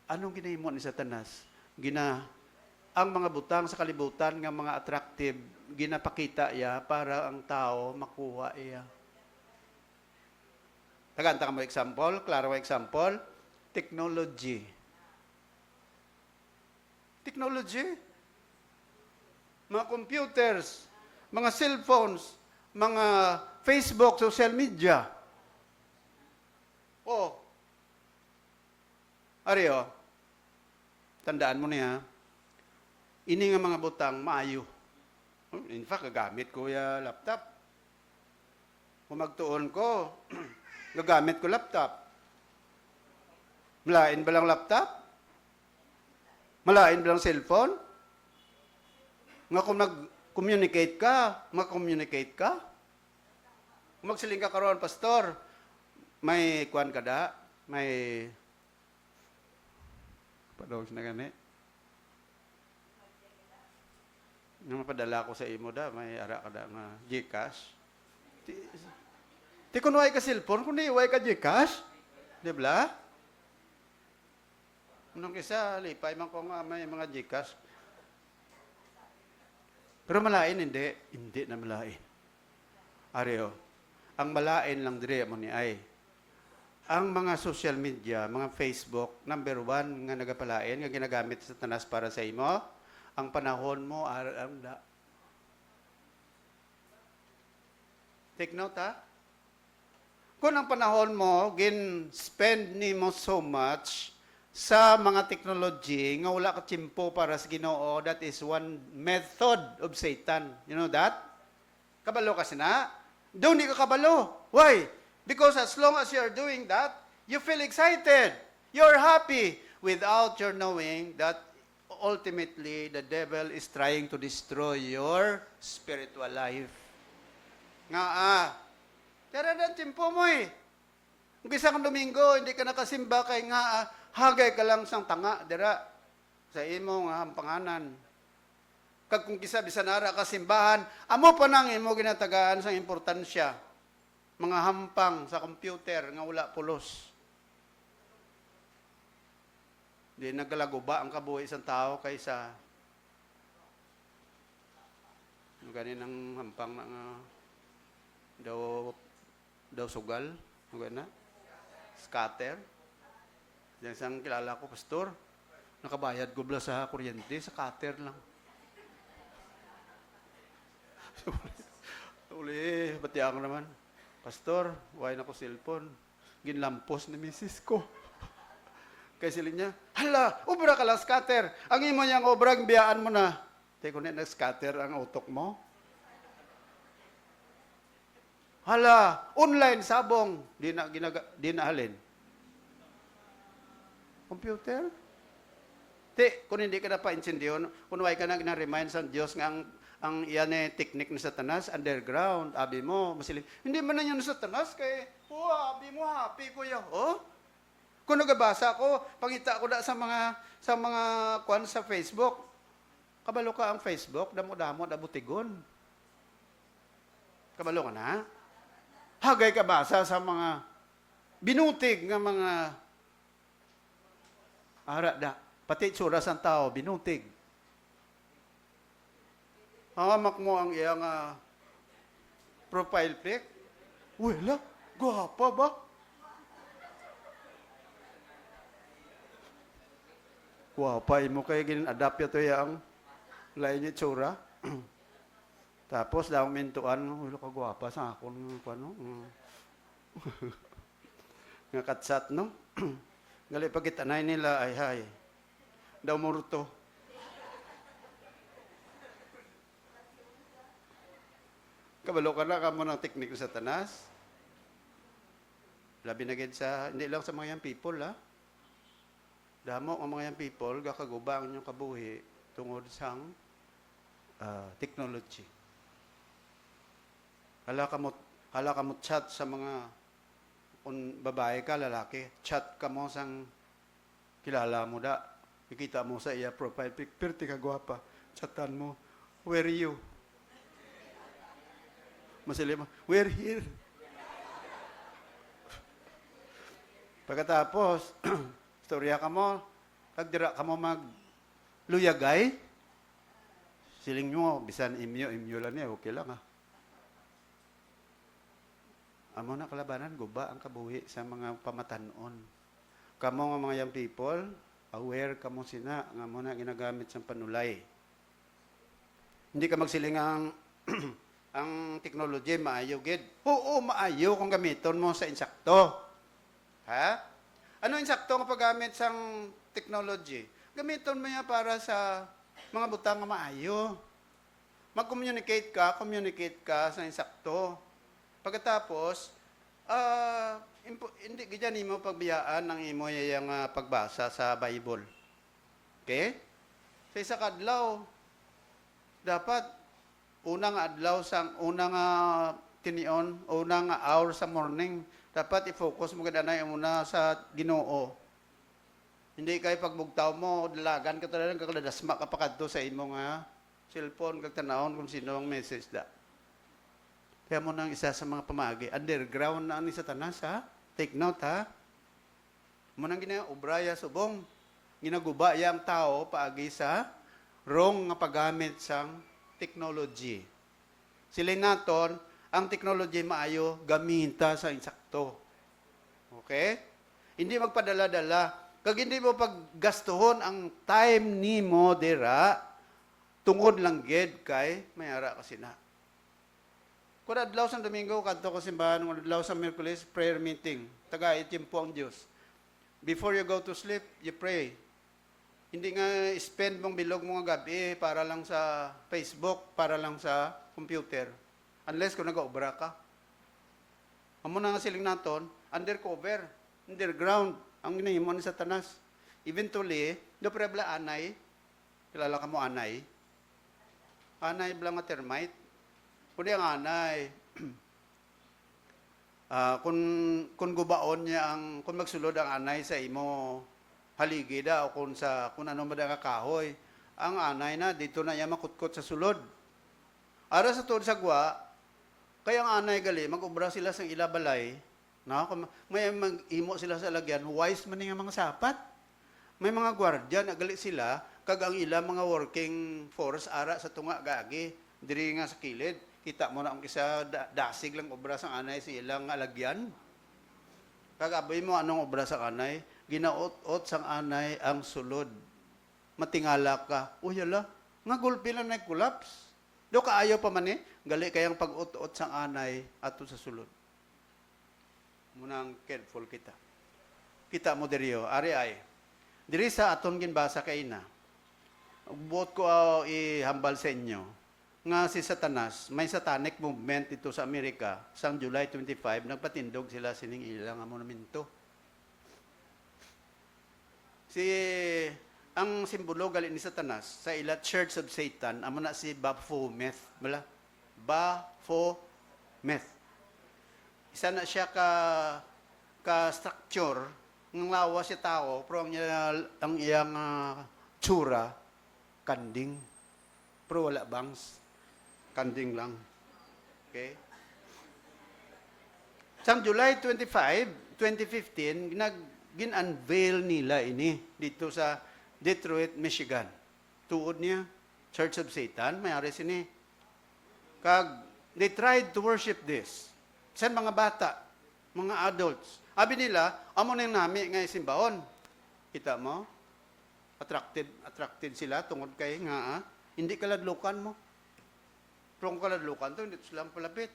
Anong ginahimo ni Satanas? Ang mga butang sa kalibutan nga mga attractive, ginapakita iya para ang tao makuha iya. Tagantang mo example, klaro mo example, technology. Technology. Mga computers, mga cellphones, mga Facebook, social media. Oh. Ariyo, tandaan mo niya, ini nga mga butang, maayo. In fact, gagamit ko yung laptop. Kung magtuon ko, gagamit ko laptop. Malain ba lang laptop? Malain ba lang cellphone? Nga kung nag-communicate ka, mag-communicate ka. Kung magsiling ka karoon, pastor, may kuwan ka da, may padawag na gani. Nang mapadala ko sa imo da, may ara ka da nga Gcash. Ti kunway ka cellphone, kundi iway ka Gcash. Di ba? Nung isa, lipay man ko nga may mga Gcash. Pero malain, hindi. Hindi na malain. Areo, ang malain lang dire mo ni ay. Ang mga social media, mga Facebook, number 1 nga nagapalain, nga ginagamit sa tanas para sa imo, ang panahon mo, da. Take note, ha? Kung ang panahon mo, spend ni mo so much sa mga technology, nga wala ka tsimpo para sa Ginoo, that is one method of Satan. You know that? Kabalo kasi na. Doon di ka kabalo. Why? Because as long as you're doing that, you feel excited. You're happy without your knowing that ultimately the devil is trying to destroy your spiritual life. Nga tara na timpo mo eh. Kung isang Domingo, hindi ka nakasimba kay nga hagay ka lang sang tanga, dira, sa imo nga hampanganan. Kag kung kisa bisan ara ka simbahan, amo pa nang imo ginatagaan sang importansya. Mga hampang sa computer nga wala pulos. Di nagalaguba ang kabuhi isang tao kaysa ganin ang hampang na nga daw sugal, na scatter. Diyan isang kilala ko, pastor, nakabayad gubla sa kuryente, sa cutter lang. Uli, pati ako naman. Pastor, why na ko cellphone? Ginlampos ni misis ko. Kaya sila niya, hala, obra ka lang scatter. Ang imo niyang obra, biyaan mo na. Teko na nag-scatter ang utok mo. Hala, online sabong. Di na halin. Computer? Kung hindi ka na pa-insindiyon, kunway ka na remind sa Diyos nga ang iyan technique ni Satanas, underground, abi mo, masiling. Hindi man na yun ni Satanas, kay, abi mo, happy ko yun. Oh? Kung nagabasa ko, pangita ko sa mga kwan sa Facebook, kabalo ka ang Facebook, damo-damo, dabutigon. Kabalo ka na? Hagay ka basa sa mga binutig nga mga ara da. Pati tsura sa tao, binutig. Hamak mo ang iyang profile pic. Wala, gwapa ba? Gwapa mo kayo gin-adapt ito yung lain niya tsura. Tapos daw mintuan, wala ka gwapa sa akon, ano? Nga katsat, no? Gali pagitanay nila ay hay. Daw murto. Kabalo ka na kamo ng teknik sa Satanas. Labi na gid sa, hindi lang sa mga young people, ha? Damo ang mga young people, gakagubang yung kabuhi tungod sang technology. Hala ka mo chat sa mga, kung babae ka, lalaki, chat ka mo sang kilala mo da. Ikita mo sa iya profile pic, perti ka gwapa. Chatan mo, where are you? Masili mo, we're here. Pagkatapos, storya ka mo, pagdira ka mo magluyagay, siling mo, bisan imyo lang niya, okay lang ha. Amo na kalabanan, guba ang kabuhi sa mga pamatanon. Kamo nga mga young people, aware kamo sina, nga mo na ginagamit sa panulay. Hindi ka magsiling ang technology, maayo gid. Oo, maayo kung gamiton mo sa insakto. Ha? Ano insakto nga paggamit sang technology? Gamiton mo yan para sa mga butang nga maayo. Mag-communicate ka sa insakto. Pagkatapos, hindi ganyan mo pagbiyaan ng imo yung pagbasa sa Bible. Okay? Sa isa kadlaw, dapat unang adlaw sang unang tinion, unang hour sa morning, dapat i-focus mo kada na una sa Ginoo. Hindi kay pagbugtaw mo, dalagan ka talaga kakladasma ka pa kadto sa imong cellphone kag tanawon kung sino ang message da. Kaya mo nang isa sa mga pamagi, underground na ni Satanas ha. Take note ha. Mo nang ubraya subong, ginaguba yang tao paagi sa wrong nga paggamit sang technology. Sila naton, ang technology maayo, gaminta sa insakto. Okay? Hindi magpadala-dala. Kag hindi mo paggastuhon ang time ni mo dira, tungod lang gid kay mayara kasi na. Kung adlaw sa Domingo, kadto ko simbahan, kung adlaw sa Miyerkules, prayer meeting. Taga-itimpo ang Diyos. Before you go to sleep, you pray. Hindi nga spend mong bilog mo nga gabi para lang sa Facebook, para lang sa computer. Unless kung nag-obra ka. Amo na nga siling naton, undercover, underground, ang ginahimo ni Satanas. Eventually, do prebla anay, kilala ka mo anay? Anay blang nga termite. Kundi ang anay, kung gubaon niya kung magsulod ang anay sa imo, haligi da o kung ano ba nga kahoy, ang anay na dito na iya makutkot sa sulod. Ara sa tuod sa gwa, kaya ang anay gali mag-ubra sila sa ilabalay, no? May mag-imo sila sa lagyan, wise man nga mga sapat. May mga gwardiya gali sila kag ang ila mga working force ara sa tunga gagi diri nga sa kilid. Kita mo na ang kisa dasig lang obra sa anay sa ilang alagyan. Kag abay mo anong obra sa anay, ginaot-ot sang anay ang sulod. Matingala ka, uyala, nga gulpi lang na-collapse. Do kaayo pa man gali kayang pag-ut-ot sang anay ato sa sulod. Munang careful kita. Kita mo diriyo, ari ay. Diri sa aton ginbasa kay na. Buot ko ihambal sa inyo nga si Satanas, may satanic movement dito sa Amerika, sang July 25, nagpatindog sila sining ilang monumento. Ang simbolo gali ni Satanas sa ila Church of Satan, amo na si Baphomet, bala? Baphomet. Isa na siya ka structure ng lawa si tao, pero ang iyang tsura kanding. Pero wala bangs. Kanding lang. Okay? Sang July 25, 2015, gin-unveil nila ini dito sa Detroit, Michigan. Tuod niya, Church of Satan, mayari sini. Kag, they tried to worship this. San mga bata, mga adults. Abi nila, amo nang nami nga simbahon. Kita mo? Attracted sila tungod kay nga, hindi kaladlukan mo. Prong kaladlukan to, hindi sila palapit.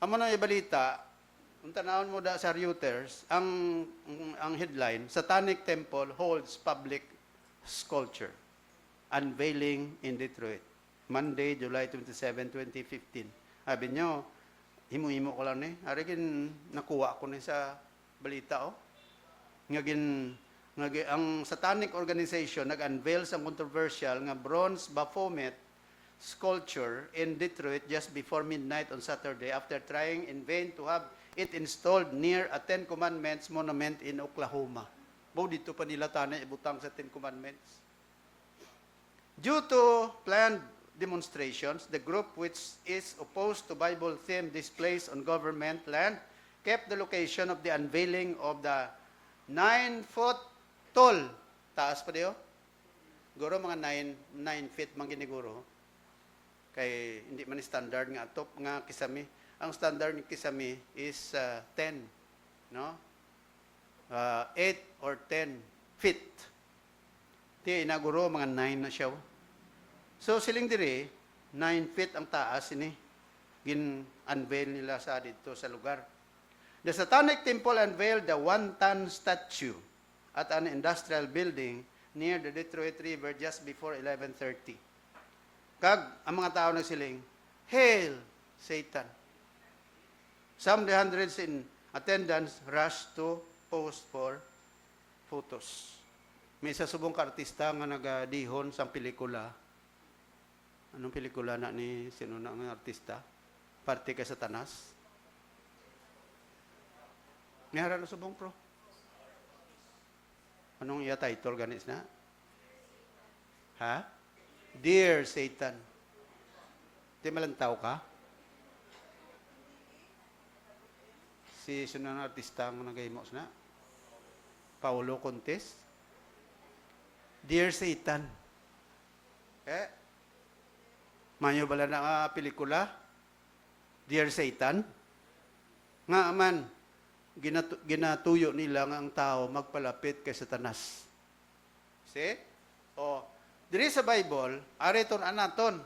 Amo na ibalita, kung tanawon mo da sa Reuters, ang headline, Satanic Temple holds public sculpture. Unveiling in Detroit. Monday, July 27, 2015. Sabi nyo, himo-himo ko lang ni. Arikin, nakuha ko ni sa balita, ang satanic organization nag-unveil sa controversial nga bronze Baphomet sculpture in Detroit just before midnight on Saturday after trying in vain to have it installed near a Ten Commandments monument in Oklahoma. Bo, dito pa nila tanay ibutang sa Ten Commandments. Due to planned demonstrations, the group which is opposed to Bible-themed displays on government land kept the location of the unveiling of the 9-foot tall. Taas pa diyo? Guro mga 9 feet man giniguro. Kay hindi man standard nga top nga kisami. Ang standard ng kisami is 10, no? 8 or 10 feet. Ti inaguro mga 9 na siya. So siling diri 9 feet ang taas ini. Gin-unveil nila sa dito sa lugar. The Satanic Temple unveiled the 1-ton statue at an industrial building near the Detroit River just before 11:30. Kag ang mga tao nagsiling, "Hail, Satan!" Some of the hundreds in attendance rushed to pose for photos. May isa subong ka artista nga nagadihon sa pelikula. Anong pelikula na ni sino na nga artista? Parte kay Satanas. Nihara na subong pro. Anong iya title ganis na? Ha? Dear Satan. Di malantaw ka? Si sino na artista nga nagahimos na? Paulo Contes. Dear Satan. Mayo bala na nga pelikula? Dear Satan? Nga man, ginatuyo nila nga ang tao magpalapit kay Satanas. See? Diri sa Bible, ariton anaton.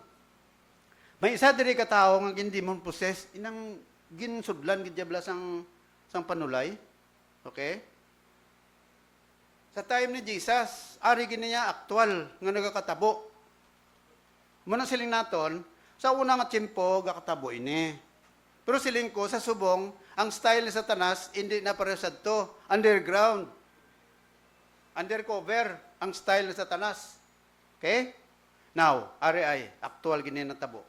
May isa diri ka tao nga gindemon possess, inang ginsudlan gid diabla sang panulay. Okay? Sa time ni Jesus, ari gini niya aktual nga nagakatabo. Muna siling naton, sa una nga tiyempo gakatabo ini. Pero siling ko sa subong, ang style ni Satanas hindi na pareho sadto, underground. Undercover ang style ni Satanas. Okay? Now, ari ay aktual gini na tabo.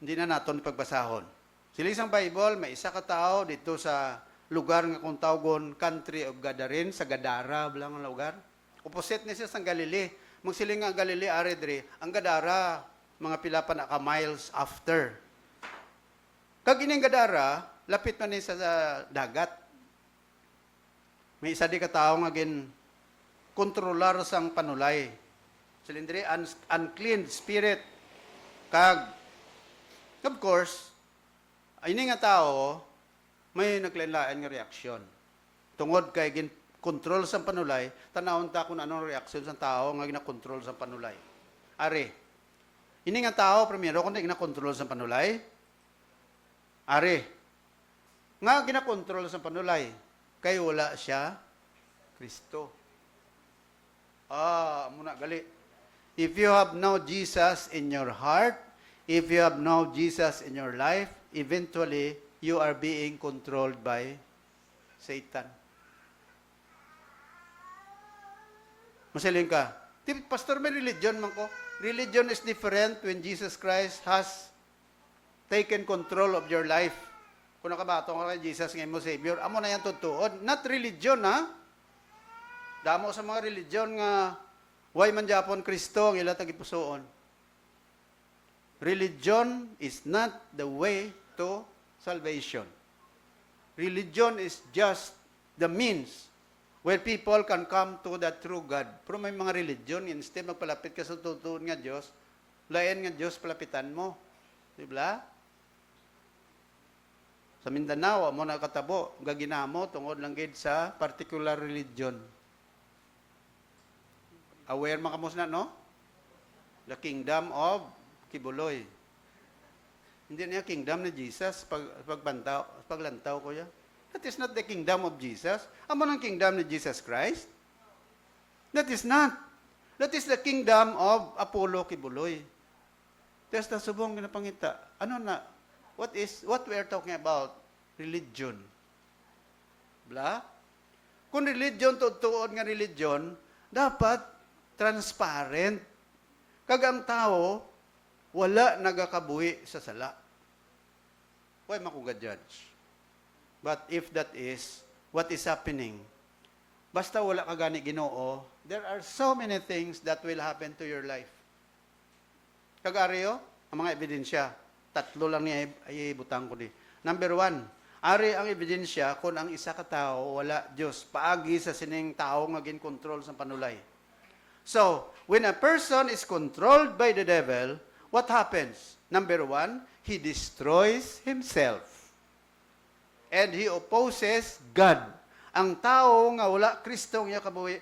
Hindi na naton pagbasahon. Siling sang Bible, may isa ka tao dito sa lugar nga kung tawgon country of Gadarin, sa Gadara bilang ang lugar. Opposite ni siya sa Galilee. Magsiling nga Galilee ari diri, ang Gadara mga pila pa na ka miles after. Kag ining Gadara, lapit man ni sa dagat. May isa di ka tao nga gin kontrolar sang panulay. Silindri unclean spirit. Kag of course, ini nga tao may naglain-lain nga reaksyon. Tungod kay gin control sa panulay, tanawon ta kung anong reaksyon sa tao nga gina-control sa panulay. Ari, ini nga tao, primero, kung gina-control sa panulay, ari, nga gina-control sa panulay, kay wala siya, Kristo. Muna gali. If you have no Jesus in your heart, if you have no Jesus in your life, eventually, you are being controlled by Satan. Masiling ka, Pastor, may religion man ko. Religion is different when Jesus Christ has taken control of your life. Kung nakabato ka kay Jesus ngayon mo Savior, amo na yan tutuod. Not religion, ha? Damo sa mga religion nga, why man Japon Kristo ang ila tagipusoon. Religion is not the way to salvation. Religion is just the means where people can come to the true God. Pero may mga religion, instead magpalapit ka sa tutuon nga Diyos, layan nga Diyos palapitan mo. Diba? Sa Mindanao, mo nakatabo, gaginamo, tungod lang gid sa particular religion. Aware mga kamos na, no? The kingdom of Kibuloy. Hindi niya kingdom ni Jesus, paglantaw ko yan. That is not the kingdom of Jesus. Amo ng kingdom ni Jesus Christ? That is not. That is the kingdom of Apollo Kibuloy. Tapos na subong ginapangita. Ano na? What we are talking about? Religion. Bla? Kung religion, tutuon nga religion, dapat transparent. Kagang tao, wala nagakabuhi sa sala. Why makuga-judge? But if that is what is happening, basta wala ka gani Ginoo, there are so many things that will happen to your life. Kag-ariyo, ang mga ebidensya. 3 lang niya ibutang ko di. Number 1, ari ang ebidensya kung ang isa ka tao wala Dios paagi sa sining tao nga gin-control sa panulay. So, when a person is controlled by the devil, what happens? Number 1, he destroys himself. And he opposes God. Ang tao nga wala Kristo nga kabuhi,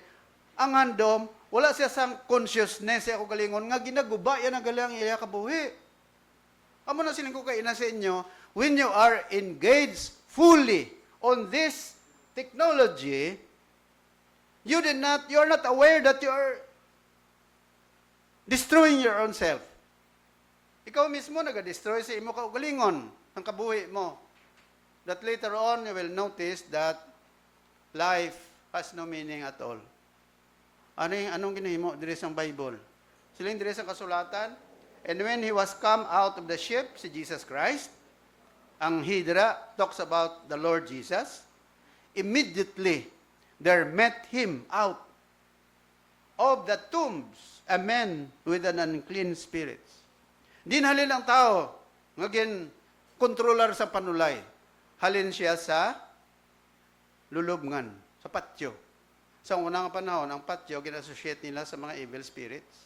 ang handom, wala siya sang consciousness siya ko galingon, nga ginaguba yan ang galang iya kabuhi. Amo na siling ko kaina sa inyo, when you are engaged fully on this technology, you are not aware that you are destroying your own self. Ikaw mismo nag-destroy sa imo kaugalingon ng kabuhi mo. That later on, you will notice that life has no meaning at all. Anong ginahimo diri sa Bible? Siling diri sa kasulatan, and when he was come out of the ship, si Jesus Christ, ang Hidra talks about the Lord Jesus, immediately there met him out of the tombs a man with an unclean spirit. Dinhalin ang tao, ngagin kontrolar sa panulay. Halin siya sa lulubngan, sa patyo. Sa unang panahon, ang patyo, gina-associate nila sa mga evil spirits.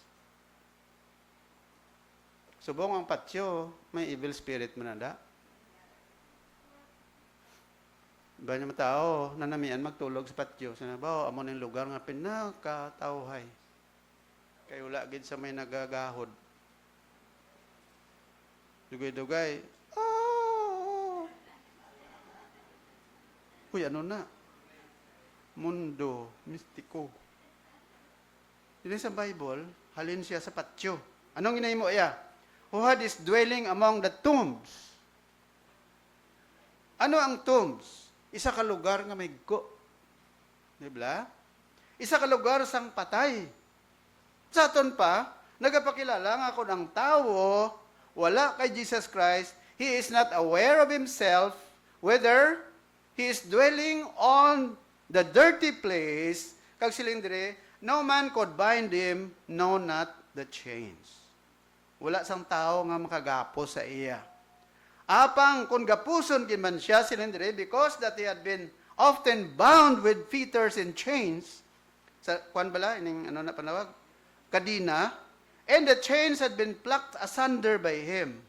Subong ang patyo, may evil spirit manada. Iba niya tao, nanamian magtulog sa patyo. Sinabaw, amo ng lugar nga pinakatauhay. Kaya wala gid sa may nagagahod. Dugay-dugay, uy, ano na? Mundo, mistiko. Dili sa Bible, halin siya sa patyo. Anong ginahimo iya? Who had is dwelling among the tombs. Ano ang tombs? Isa ka lugar nga may go. Diba? Isa ka lugar sang patay. Sa aton pa, nagapakilala nga kung ang tao wala kay Jesus Christ, he is not aware of himself, whether he is dwelling on the dirty place, kag silindre, no man could bind him, no not the chains. Wala sang tao nga makagapos sa iya. Apang kung gapuson kin man siya silindre, because that he had been often bound with fetters and chains, sa kwan bala, ining ano na panawag? Kadina, and the chains had been plucked asunder by him,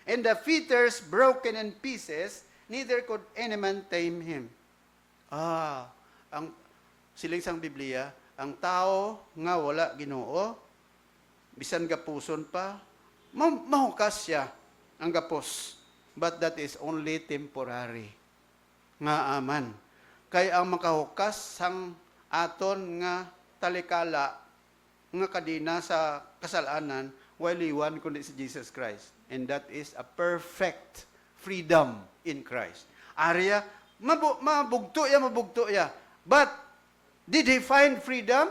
and the fetters broken in pieces, neither could any man tame him. Ang siling sang Biblia, ang tao nga wala Ginoo, bisan gapuson pa, mahukas siya ang gapos. But that is only temporary. Nga aman. Kay ang makahukas sang aton nga talikala, nga kadina sa kasalanan, waliwan kundi si Jesus Christ. And that is a perfect freedom in Christ. Arya, mabugto ya. But, did he find freedom?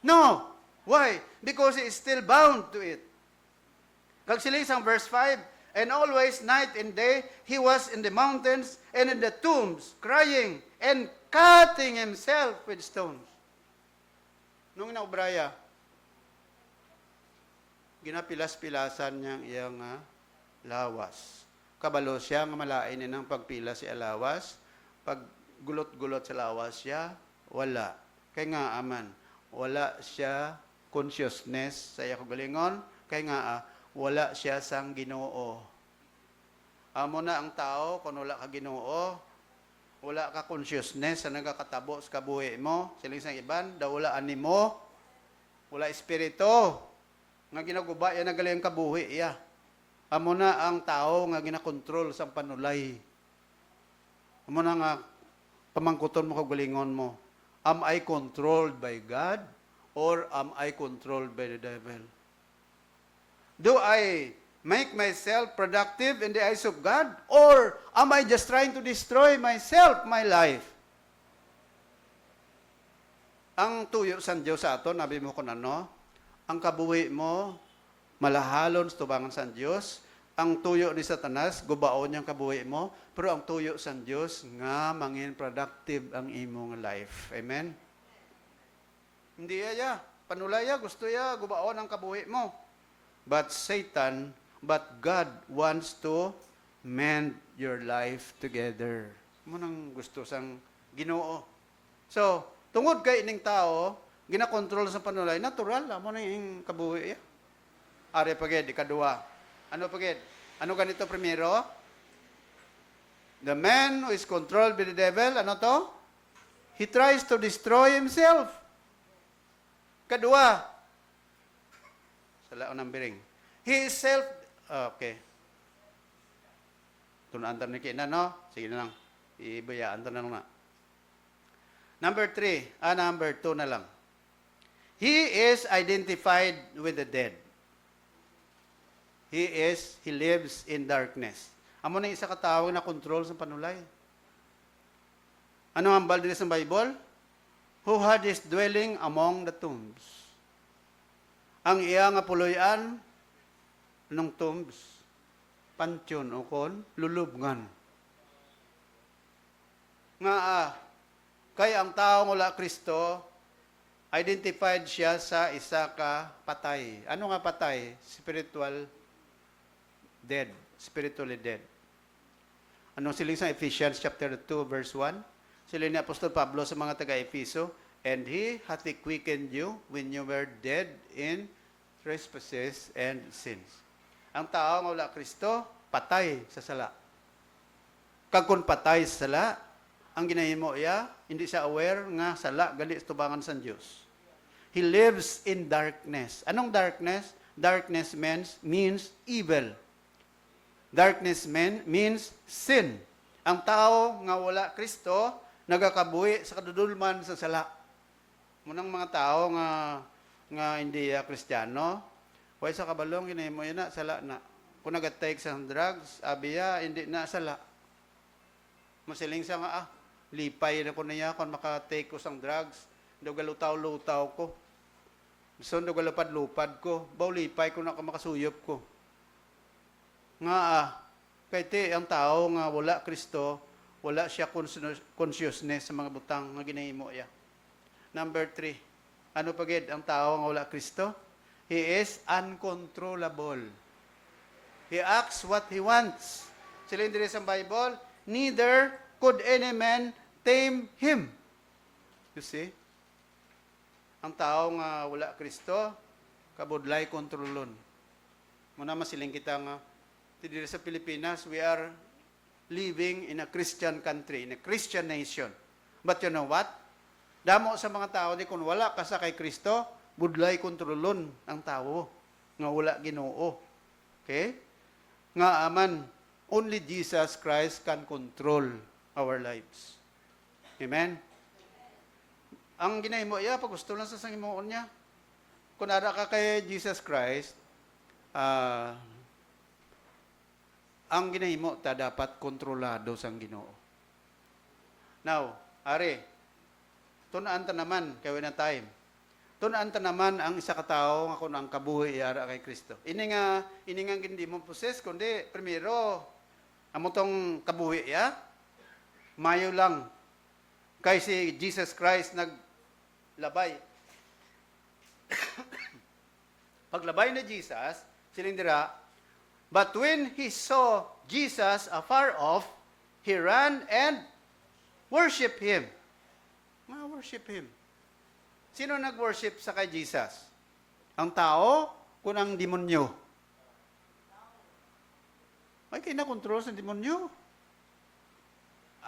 No. Why? Because he is still bound to it. Kag siling sang verse 5, and always night and day, he was in the mountains and in the tombs, crying and cutting himself with stones. Nung naubraya, ginapilas-pilasan niyang iyang lawas. Kabalo siya nga malain ng pagpila si alawas. Pag gulot-gulot sa lawas siya, wala. Kaya nga aman, wala siya consciousness sa iya kagalingon. Kaya nga wala siya sang Ginoo. Amo na ang tao, kung wala ka Ginoo, wala ka consciousness sa nagakatabo sa kabuhi mo. Siling sang iban, daw wala animo, wala espiritu. Nga ginaguba, yan ang galing kabuhi, iya. Amo na ang tao nga ginakontrol sa panulay. Amo na nga pamangkuton mo kagalingon mo. Am I controlled by God or am I controlled by the devil? Do I make myself productive in the eyes of God or am I just trying to destroy myself, my life? Ang tuyo sa Diyos sa ato, nabi mo kung ano, ang kabuhi mo, malahalon sa tubangan sa Diyos. Ang tuyo ni Satanas, gubaon niyang kabuhi mo. Pero ang tuyo sa Diyos, nga mangin productive ang imong life. Amen? Hindi ya. Panulaya, gusto ya, gubaon ang kabuhi mo. But God wants to mend your life together. Mo nang gusto sang Ginoo. So, tungod kay ining tao, ginakontrol sa panulay, natural, mo na yung kabuhi ya. Are pagid, ikadua. Ano pagid? Ano ganito primero? The man who is controlled by the devil, ano to? He tries to destroy himself. Kadua, sa laon ng biring. He is okay. Tunaan ta ni kina, no? Sige na lang. Ibayaan ta na lang na. Number 2 na lang. He is identified with the dead. He lives in darkness. Amo na isa ka tawo na control sa panulay. Ano ang balde sa Bible? Who had his dwelling among the tombs. Ang iya nga puloy-an ng tombs. Pansyon o kon lulubngan. Nga kay ang tao wala Kristo, identified siya sa isa ka patay. Ano nga patay? Spiritually dead. Anong siling sa Ephesians chapter 2 verse 1? Sila ni Apostol Pablo sa mga taga-Episo, and He hath quickened you when you were dead in trespasses and sins. Ang tao nga wala Kristo, patay sa sala. Kag kun patay sa sala, ang ginahimo iya, hindi siya aware nga sala gali tubangan sa Dios. He lives in darkness. Anong darkness? Darkness means evil. Darkness means sin. Ang tao nga wala Kristo, nagakabuhi sa kadudulman sa sala. Munang mga tao nga hindi Kristiyano, way sa kabalong ginahimo na sala na. Kung nagatake sa drugs, abiya hindi na sala. Masiling sa nga lipay na ko niya kung makatake ko sang drugs, daw galutaw-lutaw ko. So daw galupad-lupad ko, baw lipay ko na makasuyop ko. Nga kay ti ang tao nga wala Kristo, wala siya consciousness sa mga butang nga ginahimo iya. Number 3. Ano pagid ang tao nga wala Kristo? He is uncontrollable. He acts what he wants. Sila hindi sa Bible, neither could any man tame him. You see? Ang tao nga wala Kristo, kabudlay kontrolon. Muna masiling kita nga dito sa Pilipinas, we are living in a Christian country, in a Christian nation. But you know what? Damo sa mga tao, di kung wala ka sa kay Kristo, budlay kontrolon ang tao. Nga wala Ginoo. Okay? Nga aman, only Jesus Christ can control our lives. Amen? Ang ginahimo iya, pag gusto lang sa sangimuon niya. Kung ara ka kay Jesus Christ, ang ginahimo ta dapat kontrolado sang Ginoo. Now, ari, tunaan ta naman kay na time. Tunaan ta naman ang isa ka tawo nga kun ang kabuhi ara kay Kristo. Ini nga hindi mo possess kundi primero amo tong kabuhi ya. Mayo lang kay si Jesus Christ naglabay. Paglabay na Jesus, siling dira, but when he saw Jesus afar off, he ran and worshiped him. Worship him. Sino nag-worship sa kay Jesus? Ang tao, kung ang demonyo? May kinakontrol sa demonyo.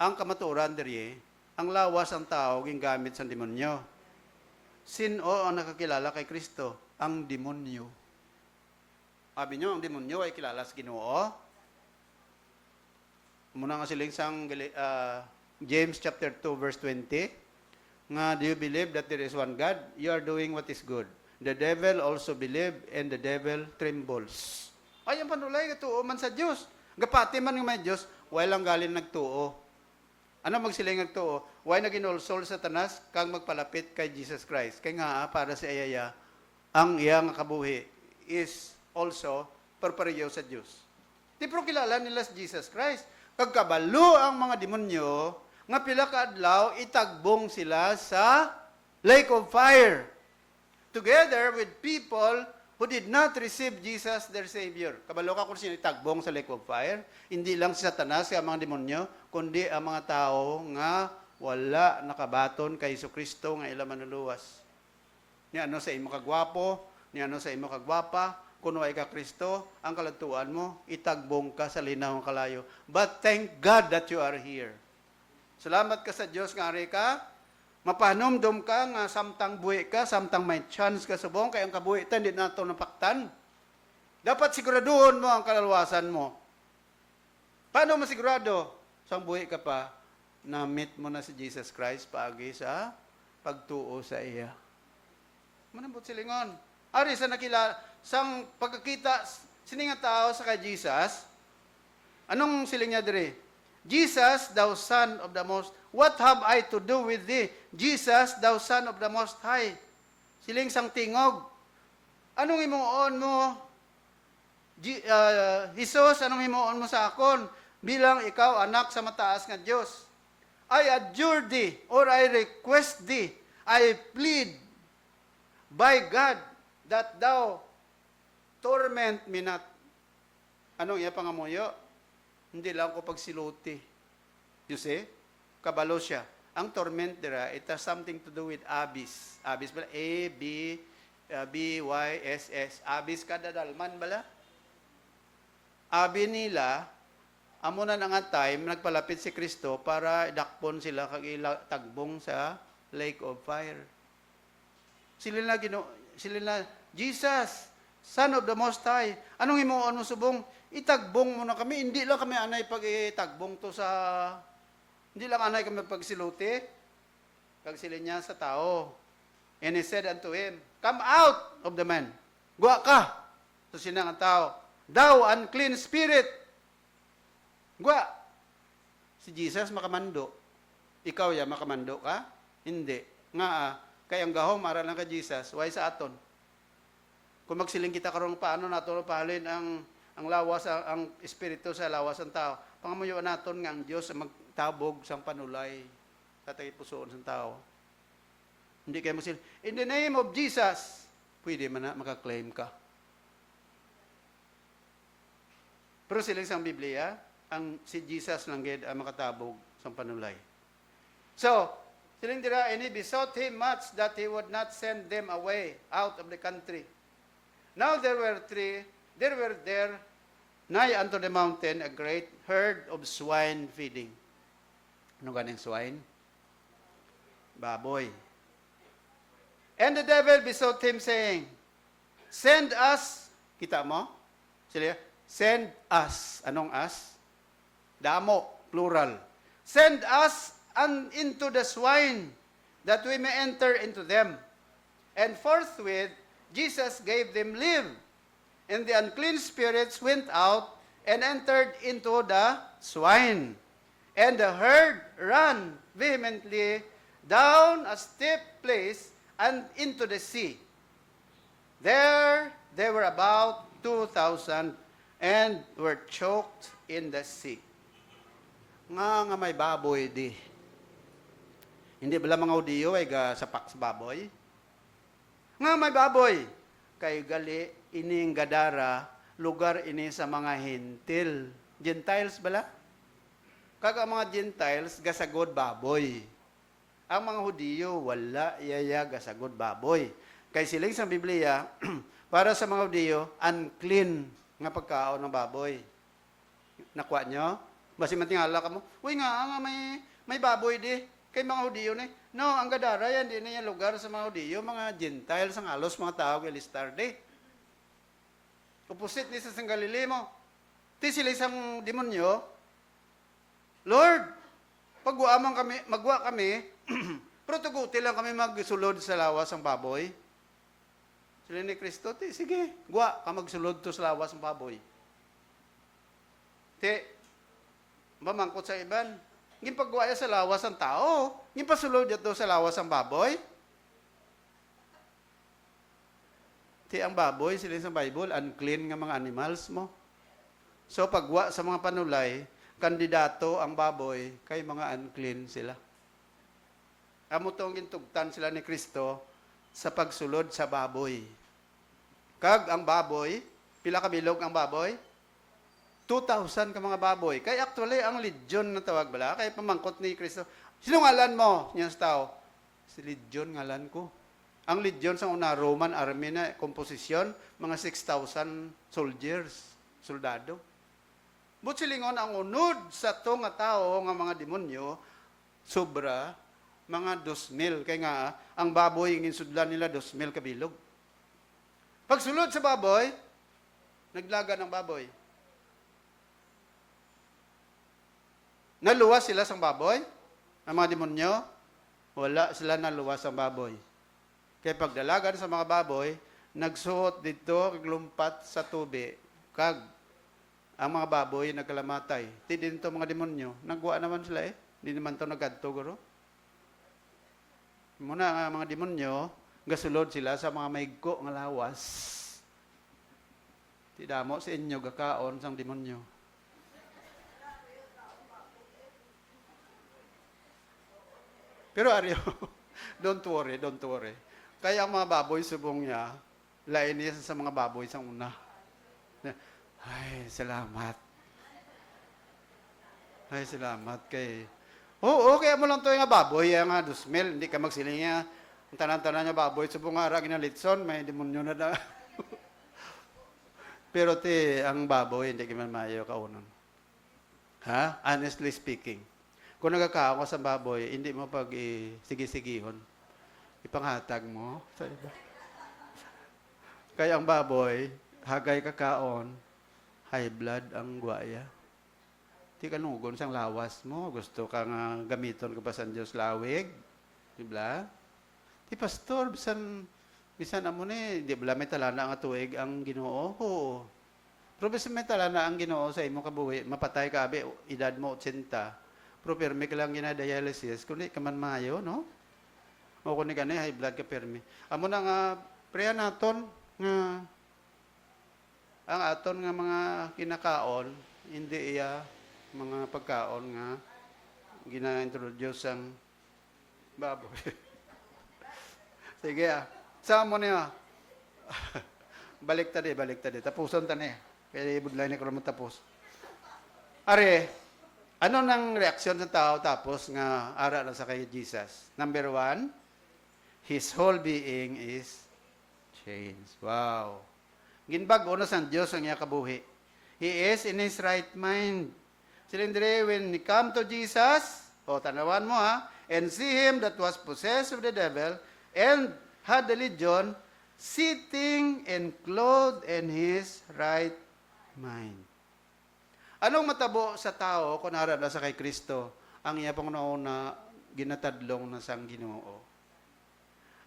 Ang kamaturan diri, ang lawas ang tao gingamit sa demonyo. Sino ang nakakilala kay Kristo? Ang demonyo. Sabi nyo, ang demonyo ay kilala sa Ginoo. Muna nga siling sang James chapter 2 verse 20. Nga, do you believe that there is one God? You are doing what is good. The devil also believe and the devil trembles. Ay, ang panulay, katuo man sa Diyos. Gapati man ng may Diyos, walang galing nagtuo. Ano magsiling nagtuo? Why naginolsol sa tanas kang magpalapit kay Jesus Christ? Kaya nga, para si Ayaya, ang iyang kabuhi is also perpariyo sa Diyos. Di pero kilala nila si Jesus Christ. Kagkabalo ang mga demonyo, nga pila ka adlaw, itagbong sila sa lake of fire. together with people who did not receive Jesus their Savior. Kabalo ka kung sino itagbong sa lake of fire. Hindi lang si Satanas, kaya mga demonyo, kundi ang mga tao nga wala nakabaton kay Kristo nga ila manuluwas. Ni ano sa imo kagwapo, ni ano sa imo kagwapa, kuno ay ka Kristo, ang kalatuan mo, itagbong ka sa linaw ng kalayo. But thank God that you are here. Salamat ka sa Diyos nga ari ka, mapanomdom ka nga samtang buhi ka, samtang may chance ka subong, kaya ang kabuhitan, hindi na ito napaktan. Dapat siguraduhon mo ang kaluluwasan mo. Paano masigurado? Sang buhi ka pa, na-meet mo na si Jesus Christ paagi sa pagtuo sa iya. Manambot silingon. Ari sa nakilala, sang pagkakita, sininga tao sa kay Jesus, anong siling niya diri? Jesus, thou Son of the Most, what have I to do with thee? Jesus, thou Son of the Most High. Siling sang tingog. Anong himuon mo? Jesus, anong himuon mo sa akon? Bilang ikaw anak sa mataas nga Diyos. I adjure thee, or I request thee, I plead by God that thou torment me not. Anong iya pangamuyo? Hindi lang ko pagsiluti. You see? Kabalo siya. Ang torment dira, it has something to do with abyss. Abyss bala? A-B-Y-S-S. Abyss kadadalman bala? Abi nila, amo na nga time, nagpalapit si Kristo para idakpon sila kag tagbong sa lake of fire. Sila na, Jesus, Son of the Most High, anong himuon mo subong? Itagbong mo na kami, hindi lang kami anay pag itagbong to sa, hindi lang anay kami pagsiluti, kag sila niya sa tao. And he said unto him, come out of the man. Guwa ka sa sinang tao. Thou unclean spirit. Guwa. Si Jesus makamando. Ikaw ya makamando ka? Hindi. Nga kay ang gahom ara lang ka Jesus, why sa aton? Kung magsiling kita karong paano nato pahalin ang lawas ang espiritu sa lawas ng tao. Pangamuyo naton nga ang Dios magtabog sang panulay sa pusoon sang tao. Hindi kayo magsiling, in the name of Jesus, pwede man na makaklaim ka. Pero siling sang Biblia, ang si Jesus lang gid ang makatabog sang panulay. So, siling dira, and he besought him much that he would not send them away out of the country. Now there were there nigh unto the mountain a great herd of swine feeding. Ano ganing swine? Baboy. And the devil besought him, saying, send us, kita mo? Sila, send us. Anong us? Damo, plural. Send us into the swine, that we may enter into them. And forthwith, Jesus gave them leave. And the unclean spirits went out and entered into the swine. And the herd ran vehemently down a steep place and into the sea. There they were about 2,000 and were choked in the sea. Nga may baboy di. Hindi bala mga Hudiyo ay sapak sa baboy? Nga may baboy. Kay gali ining Gadara, lugar ini sa mga Hentil. Gentiles bala? Kaga mga Gentiles, gasagod baboy. Ang mga Hudiyo, wala iyaya gasagod baboy. Kay siling sa Biblia, para sa mga Hudiyo, unclean nga pagkaon ng baboy. Nakuha nyo? Basi mantingala ka mo, uy nga may baboy di. Kay mga Hudiyo ni. No, ang Gadara yan, di na yan lugar sa mga Hudiyo, mga Gentiles, ang alos, mga tao, ilistar di. Opposite ni sa Galileo mo. Ti sila isang demonyo, Lord, magwa kami, pero tuguti lang kami magsulod sa lawas ng baboy. Sila ni Kristo, sige, gwa ka magsulod to sa lawas ng baboy. Mamangkot sa iban, ngin pagguaya sa lawas ng tao, ngin pasulod ito sa lawas ng baboy. Ang baboy, sila sa Bible, unclean nga mga animals mo. So pagwa sa mga panulay, kandidato ang baboy, kay mga unclean sila. Amo tong gintugtan sila ni Kristo, sa pagsulod sa baboy. Kag ang baboy, pila ka bilog ang baboy? 2,000 ka mga baboy. Kay actually, ang legion na tawag bala, kay pamangkot ni Kristo, sino ngalan mo? Niya sa tao, si legion ngalan ko. Ang legion sa una, Roman army na komposisyon, mga 6,000 soldiers, soldado. But silingon ang unod sa to nga tao, nga mga demonyo, sobra, mga 2,000. Kaya nga, ang baboy, ang insudlan nila, 2,000 kabilog. Pagsulod sa baboy, naglaga ng baboy. Naluwas sila sa baboy? Ang mga demonyo? Wala sila naluwas sa baboy. Kaya pagdalagan sa mga baboy, nagsuot dito, kaglumpat sa tubi, kag ang mga baboy nagkalamatay. Ti din to mga demonyo, nagwa naman sila eh. Hindi naman to nagkadto, guro. Muna ang mga demonyo, gasulod sila sa mga maigko nga lawas. Ti damo sa inyo gakaon sang demonyo. Pero Aryo, don't worry, don't worry. Kaya ang mga baboy, subong niya, lain niya sa mga baboy sa una. Ay, salamat. Ay, salamat kay... Oo, kaya mo lang to yung baboy, yung 2,000, hindi ka magsiling niya. Ang tanan-tanan niya baboy, subong nga ragin na litson, may demonyo na na. Pero ang baboy, hindi ka man maayaw kaunon. Ha? Honestly speaking. Kung nagkakao ka sa baboy, hindi mo pag sige-sigihon. Ipanghatag mo sa iba. Kaya ang baboy, hagay kakaon, high blood ang guwaya. Di ka nugon sang lawas mo. Gusto kang gamiton ka pa sa Diyos lawig. Di ba? Di pastor, bisan amo ni, di ba may talana nga tuig ang Ginoo? Oo. Pero bisan may talana ang Ginoo sa imo kabuhi, mapatay ka abi, edad mo 80. Pero permi ka lang gina-dialysis, kundi ka man mayo, no? O kundi ka high blood ka permi. Amo na nga, prayer naton, nga, ang aton nga mga kinakaon, hindi iya mga pagkaon nga, gina-introduce ang baboy. Sige Saan mo niya? Balik tadi. Tapuson tani. Kaya ibudlay ni ko naman tapos. Are, ano nang reaksyon sa tao tapos nga ara na sa kay Jesus? Number 1, his whole being is changed. Wow. Ginbag-o na sang Diyos ang iya kabuhi. He is in his right mind. Silindre, when he come to Jesus, tanawan mo and see him that was possessed of the devil and had the legion, sitting and clothed in his right mind. Anong matabo sa tao kung nara na sa kay Kristo? Ang iya pang nauna, ginatadlong na sang Ginoo.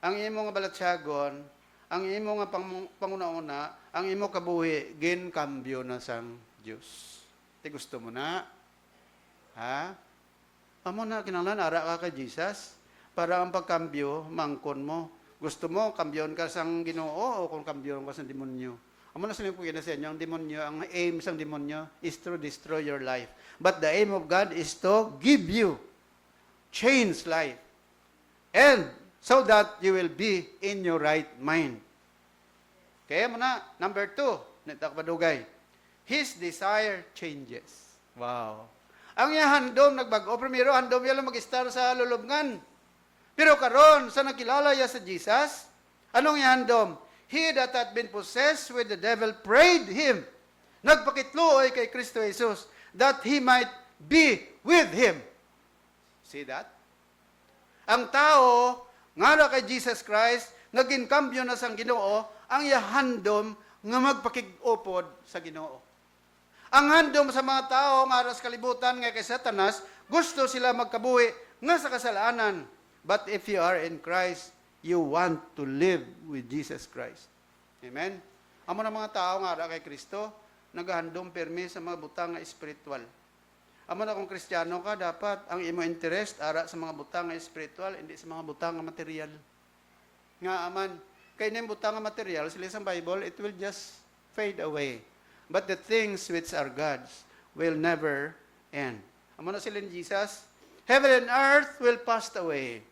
Ang imo nga balatsyagon, ang imo nga pangunauna, ang imo kabuhi, ginkambyo na sang Diyos. Ti gusto mo na? Ha? Amo na, kinanglan, ara ka kay Jesus, para ang pagkambyo, mangkon mo. Gusto mo, kambyon ka sang Ginoo o kung kambyon ka sang demonyo? Amo na sabihin ko sa inyo, ang demonyo, ang aim sang demonyo is to destroy your life. But the aim of God is to give you change life. And so that you will be in your right mind. Kaya mo na, number 2, nitakpadugay. His desire changes. Wow. Ang iya handom nagbago. Primero, handom yan lang mag-star sa lulubngan. Pero karon sa nakilala ya sa Jesus, anong ihandom? He that had been possessed with the devil prayed him. Nagpakitluoy kay Kristo Jesus that he might be with him. See that? Ang tao, nga kay Jesus Christ, naging kambyo na sang Ginoo, ang ihandom nga magpakig-upod sa Ginoo. Ang handom sa mga tao nga aras kalibutan nga kay Satanas, gusto sila magkabuhi nga sa kasalanan. But if you are in Christ, you want to live with Jesus Christ. Amen? Amo na mga tao nga ara kay Kristo, naghandom permi sa mga butang nga espiritual. Amo na kung Kristiyano ka, dapat ang imo interest ara sa mga butang nga espiritual, hindi sa mga butang nga material. Nga aman, kay ning butang nga material, sila sa Bible, it will just fade away. But the things which are God's will never end. Amo na sila ni Jesus, heaven and earth will pass away,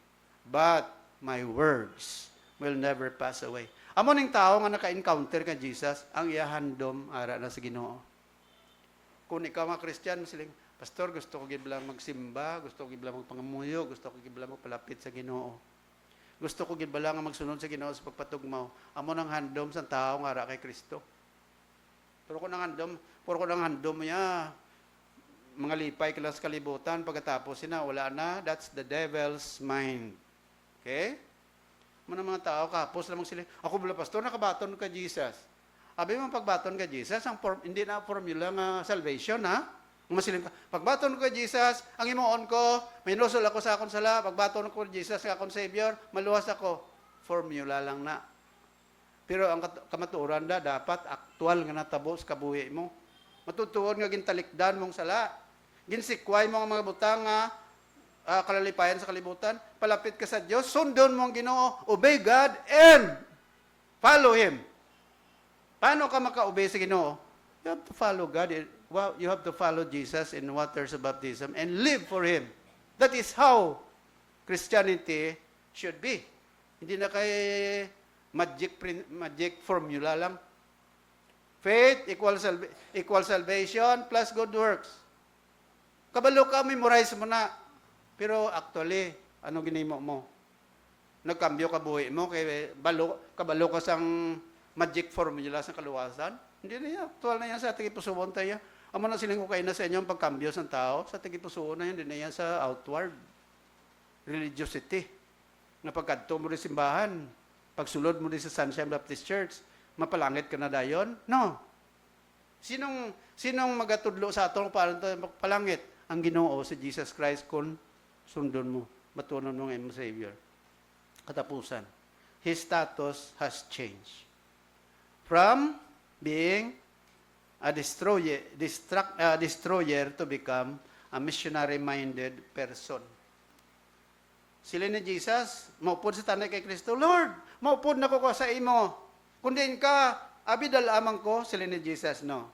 but my words will never pass away. Amo ning tao nga naka-encounter ka Jesus, ang iya handom ara na sa Ginoo. Kung ikaw nga Christian, siling, Pastor, gusto ko giblang magsimba, gusto ko giblang magpangamuyo, gusto ko giblang magpalapit sa Ginoo. Gusto ko giblang nga magsunod sa Ginoo sa pagpatugmaw. Amo nang handom sa tao nga ara kay Kristo. Puro ko nang handom ya, mga lipay ka lang sa kalibutan, pagkatapos wala na, that's the devil's mind. Okay? Mga tao, kapos lamang sila, ako bala pastor, nakabaton ka Jesus. Abi mo pagbaton ka Jesus, hindi na formula nga salvation, ha? Masiling ka, pagbaton ko Jesus, ang imuon ko, may lusol ako sa akong sala, pagbaton ko Jesus sa akong Savior, maluwas ako. Formula lang na. Pero ang kamaturan dapat aktual nga natabo sa kabuhi mo. Matutuon nga gintalikdan mong sala. Ginsikway mo ang mga butang nga kalalipayan sa kalibutan. Palapit ka sa Diyos. Sundon mo ang Ginoo. Obey God and follow Him. Paano ka maka-obey sa Ginoo? You have to follow God. You have to follow Jesus in waters of baptism and live for Him. That is how Christianity should be. Hindi na kay magic formula lang. Faith equal salvation plus good works. Kabalo ka, memorize mo na. Pero actually, ano ginimo mo? Nagkambyo ka buhi mo, kay kabalo ka sang magic formula sa kaluwasan. Hindi na yan. Actual na yan sa tigipusuon tayo. Amo na siling ko kayo na sa inyo ang pagkambyo ng tao. Sa tigipusuon na yan, hindi na yan sa outward religiosity. Na pagkadto mo rin simbahan, pagsulod mo rin sa Sunshine Baptist Church, mapalangit ka na dayon? No. Sinong magatudlo sa atong paano tayo palangit? Ang Ginoo si Jesus Christ kung sundon mo, batunon mo ng Savior. Katapusan. His status has changed. From being a destroyer to become a missionary-minded person. Sila ni Jesus, maupod sa tanay kay Kristo, Lord, maupod na ko sa imo. Kundin ka, abidal amang ko, sila ni Jesus, no.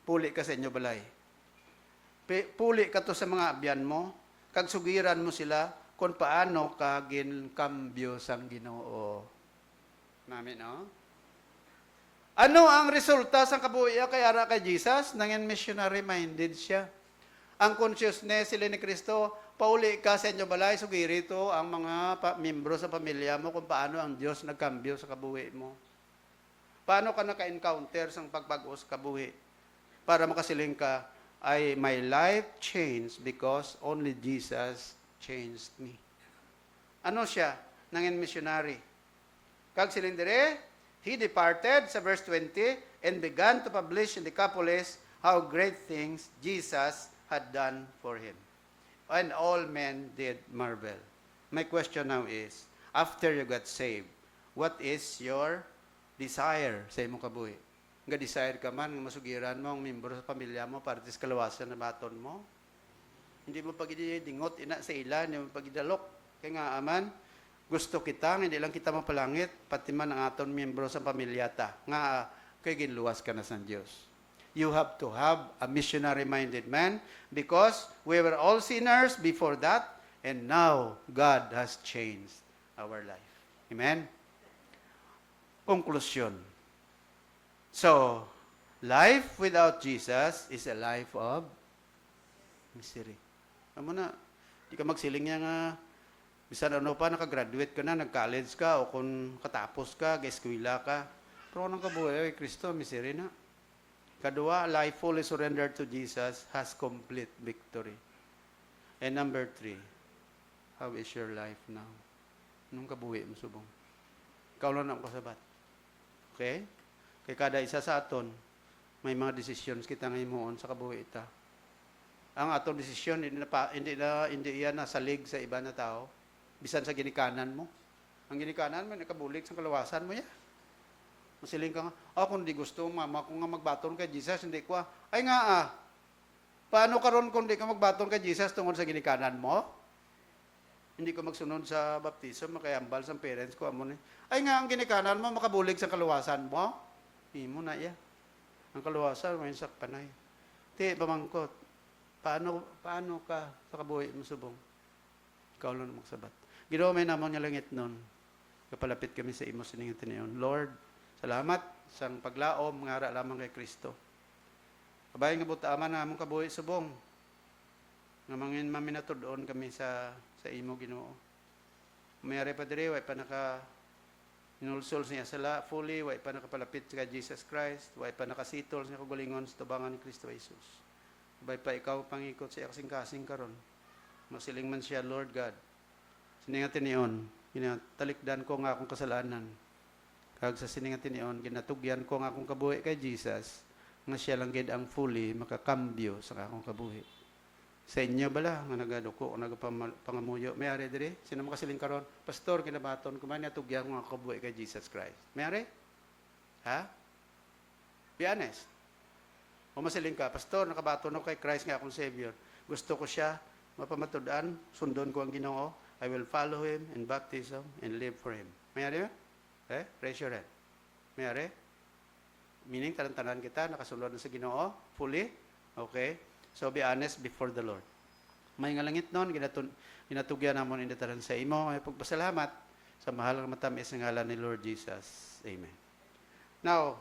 Puli ka sa inyo balay. Puli ka to sa mga abyan mo, kag sugiran mo sila kung paano ka ginkambyo sang Ginoo. Namin, no? Ano ang resulta sa kabuhiya kay ara kay Jesus? Nangin missionary-minded siya. Ang consciousness sila ni Kristo, pauli ka sa inyo balay, sugiri to ang mga membro sa pamilya mo kung paano ang Diyos nagkambyo sa kabuhi mo. Paano ka naka-encounter sa pagbago sa kabuhi? Para makasiling ka, my life changed because only Jesus changed me. Ano siya? Nangin missionary. Kag silindire, he departed, sa verse 20, and began to publish in Decapolis how great things Jesus had done for him. And all men did marvel. My question now is, after you got saved, what is your desire sa imong kabuhi? Nga desire ka man, masugiran mo ang membro sa pamilya mo para sa kalawasan na baton mo. Hindi mo pagidingot ina sa ilan, hindi mo pagidalok. Kaya nga aman, gusto kita, hindi lang kita mapalangit, pati man ang aton membro sa pamilya ta. Nga, kay ginluwas ka na sa Diyos. You have to have a missionary-minded man because we were all sinners before that and now God has changed our life. Amen? Conclusion. So, life without Jesus is a life of misery. Amo na, di ka magsiling niya nga, bisan ano pa, nakagraduate ka na, nag-college ka, o kung katapos ka, eskwela ka. Pero anong kabuhay, Kristo, misery na. Kadua, life fully surrendered to Jesus has complete victory. And number 3, how is your life now? Anong kabuhay mo subong? Ikaw lang ang kasabat. Okay? Kaya kada isa sa aton, may mga decisions kita ngayon moon sa kabuhay ita. Ang atong desisyon, hindi yan nasalig sa iba na tao. Bisan sa ginikanan mo. Ang ginikanan mo, nakabulig sa kalawasan mo yan. Masiling ka nga, kung di gusto, mama, kung nga magbaton kay Jesus, hindi ko, ay nga paano karon kung di ka magbaton kay Jesus tungkol sa ginikanan mo? Hindi ko magsunod sa baptism, makayambal sa parents ko, amo ni. Ay nga, ang ginikanan mo, makabulig sa kalawasan mo? Hindi mo na iya. Ang kalawasan, may sakpanay. Ti, pamangkot, paano ka sa kabuhi mo subong? Ikaw lang magsabat. Ginawa may namon niya langit nun. kapalapit kami sa imo sining tiniyon. Lord, salamat sang paglaom nga ara lamang kay Kristo. Kabay nga butaman na among kabuhi subong. Nga mangin maminatudon kami sa imo Ginoo. Mayari pa diri way pa naka inulsol niya sala fully, way pa nakapalapit kay Jesus Christ, way pa nakasitol sa kagalingon sa tubangan ni Kristo Jesus. Kabay pa ikaw pangikot sa kasing-kasing karon. Masiling man siya, Lord God. Siningatin niyon, ginatalikdan ko nga akong kasalanan. Kag sa siningatin niyon, ginatugyan ko nga akong kabuhi kay Jesus, nga siya lang gid ang fully makakambyo sa akong kabuhi. Sa inyo bala nga nagaduko nagapangamuyo may ari diri sino makasiling karon pastor kinabaton kuman natugyan ko nga kabuhi kay Jesus Christ may ari ha be honest o masiling ka pastor nakabaton ako kay Christ nga akong savior gusto ko siya mapamatud-an sundon ko ang Ginoo I will follow him in baptism and live for him may ari raise your hand may ari meaning tanan-tanan kita nakasunod na sa Ginoo fully okay. So be honest before the Lord. May nga langit noon, ginatugyan namon indataran sa imo. May pagpasalamat sa mahal nga matamis nga ngalan ni Lord Jesus. Amen. Now,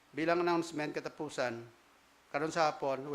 bilang announcement katapusan, karon sa hapon,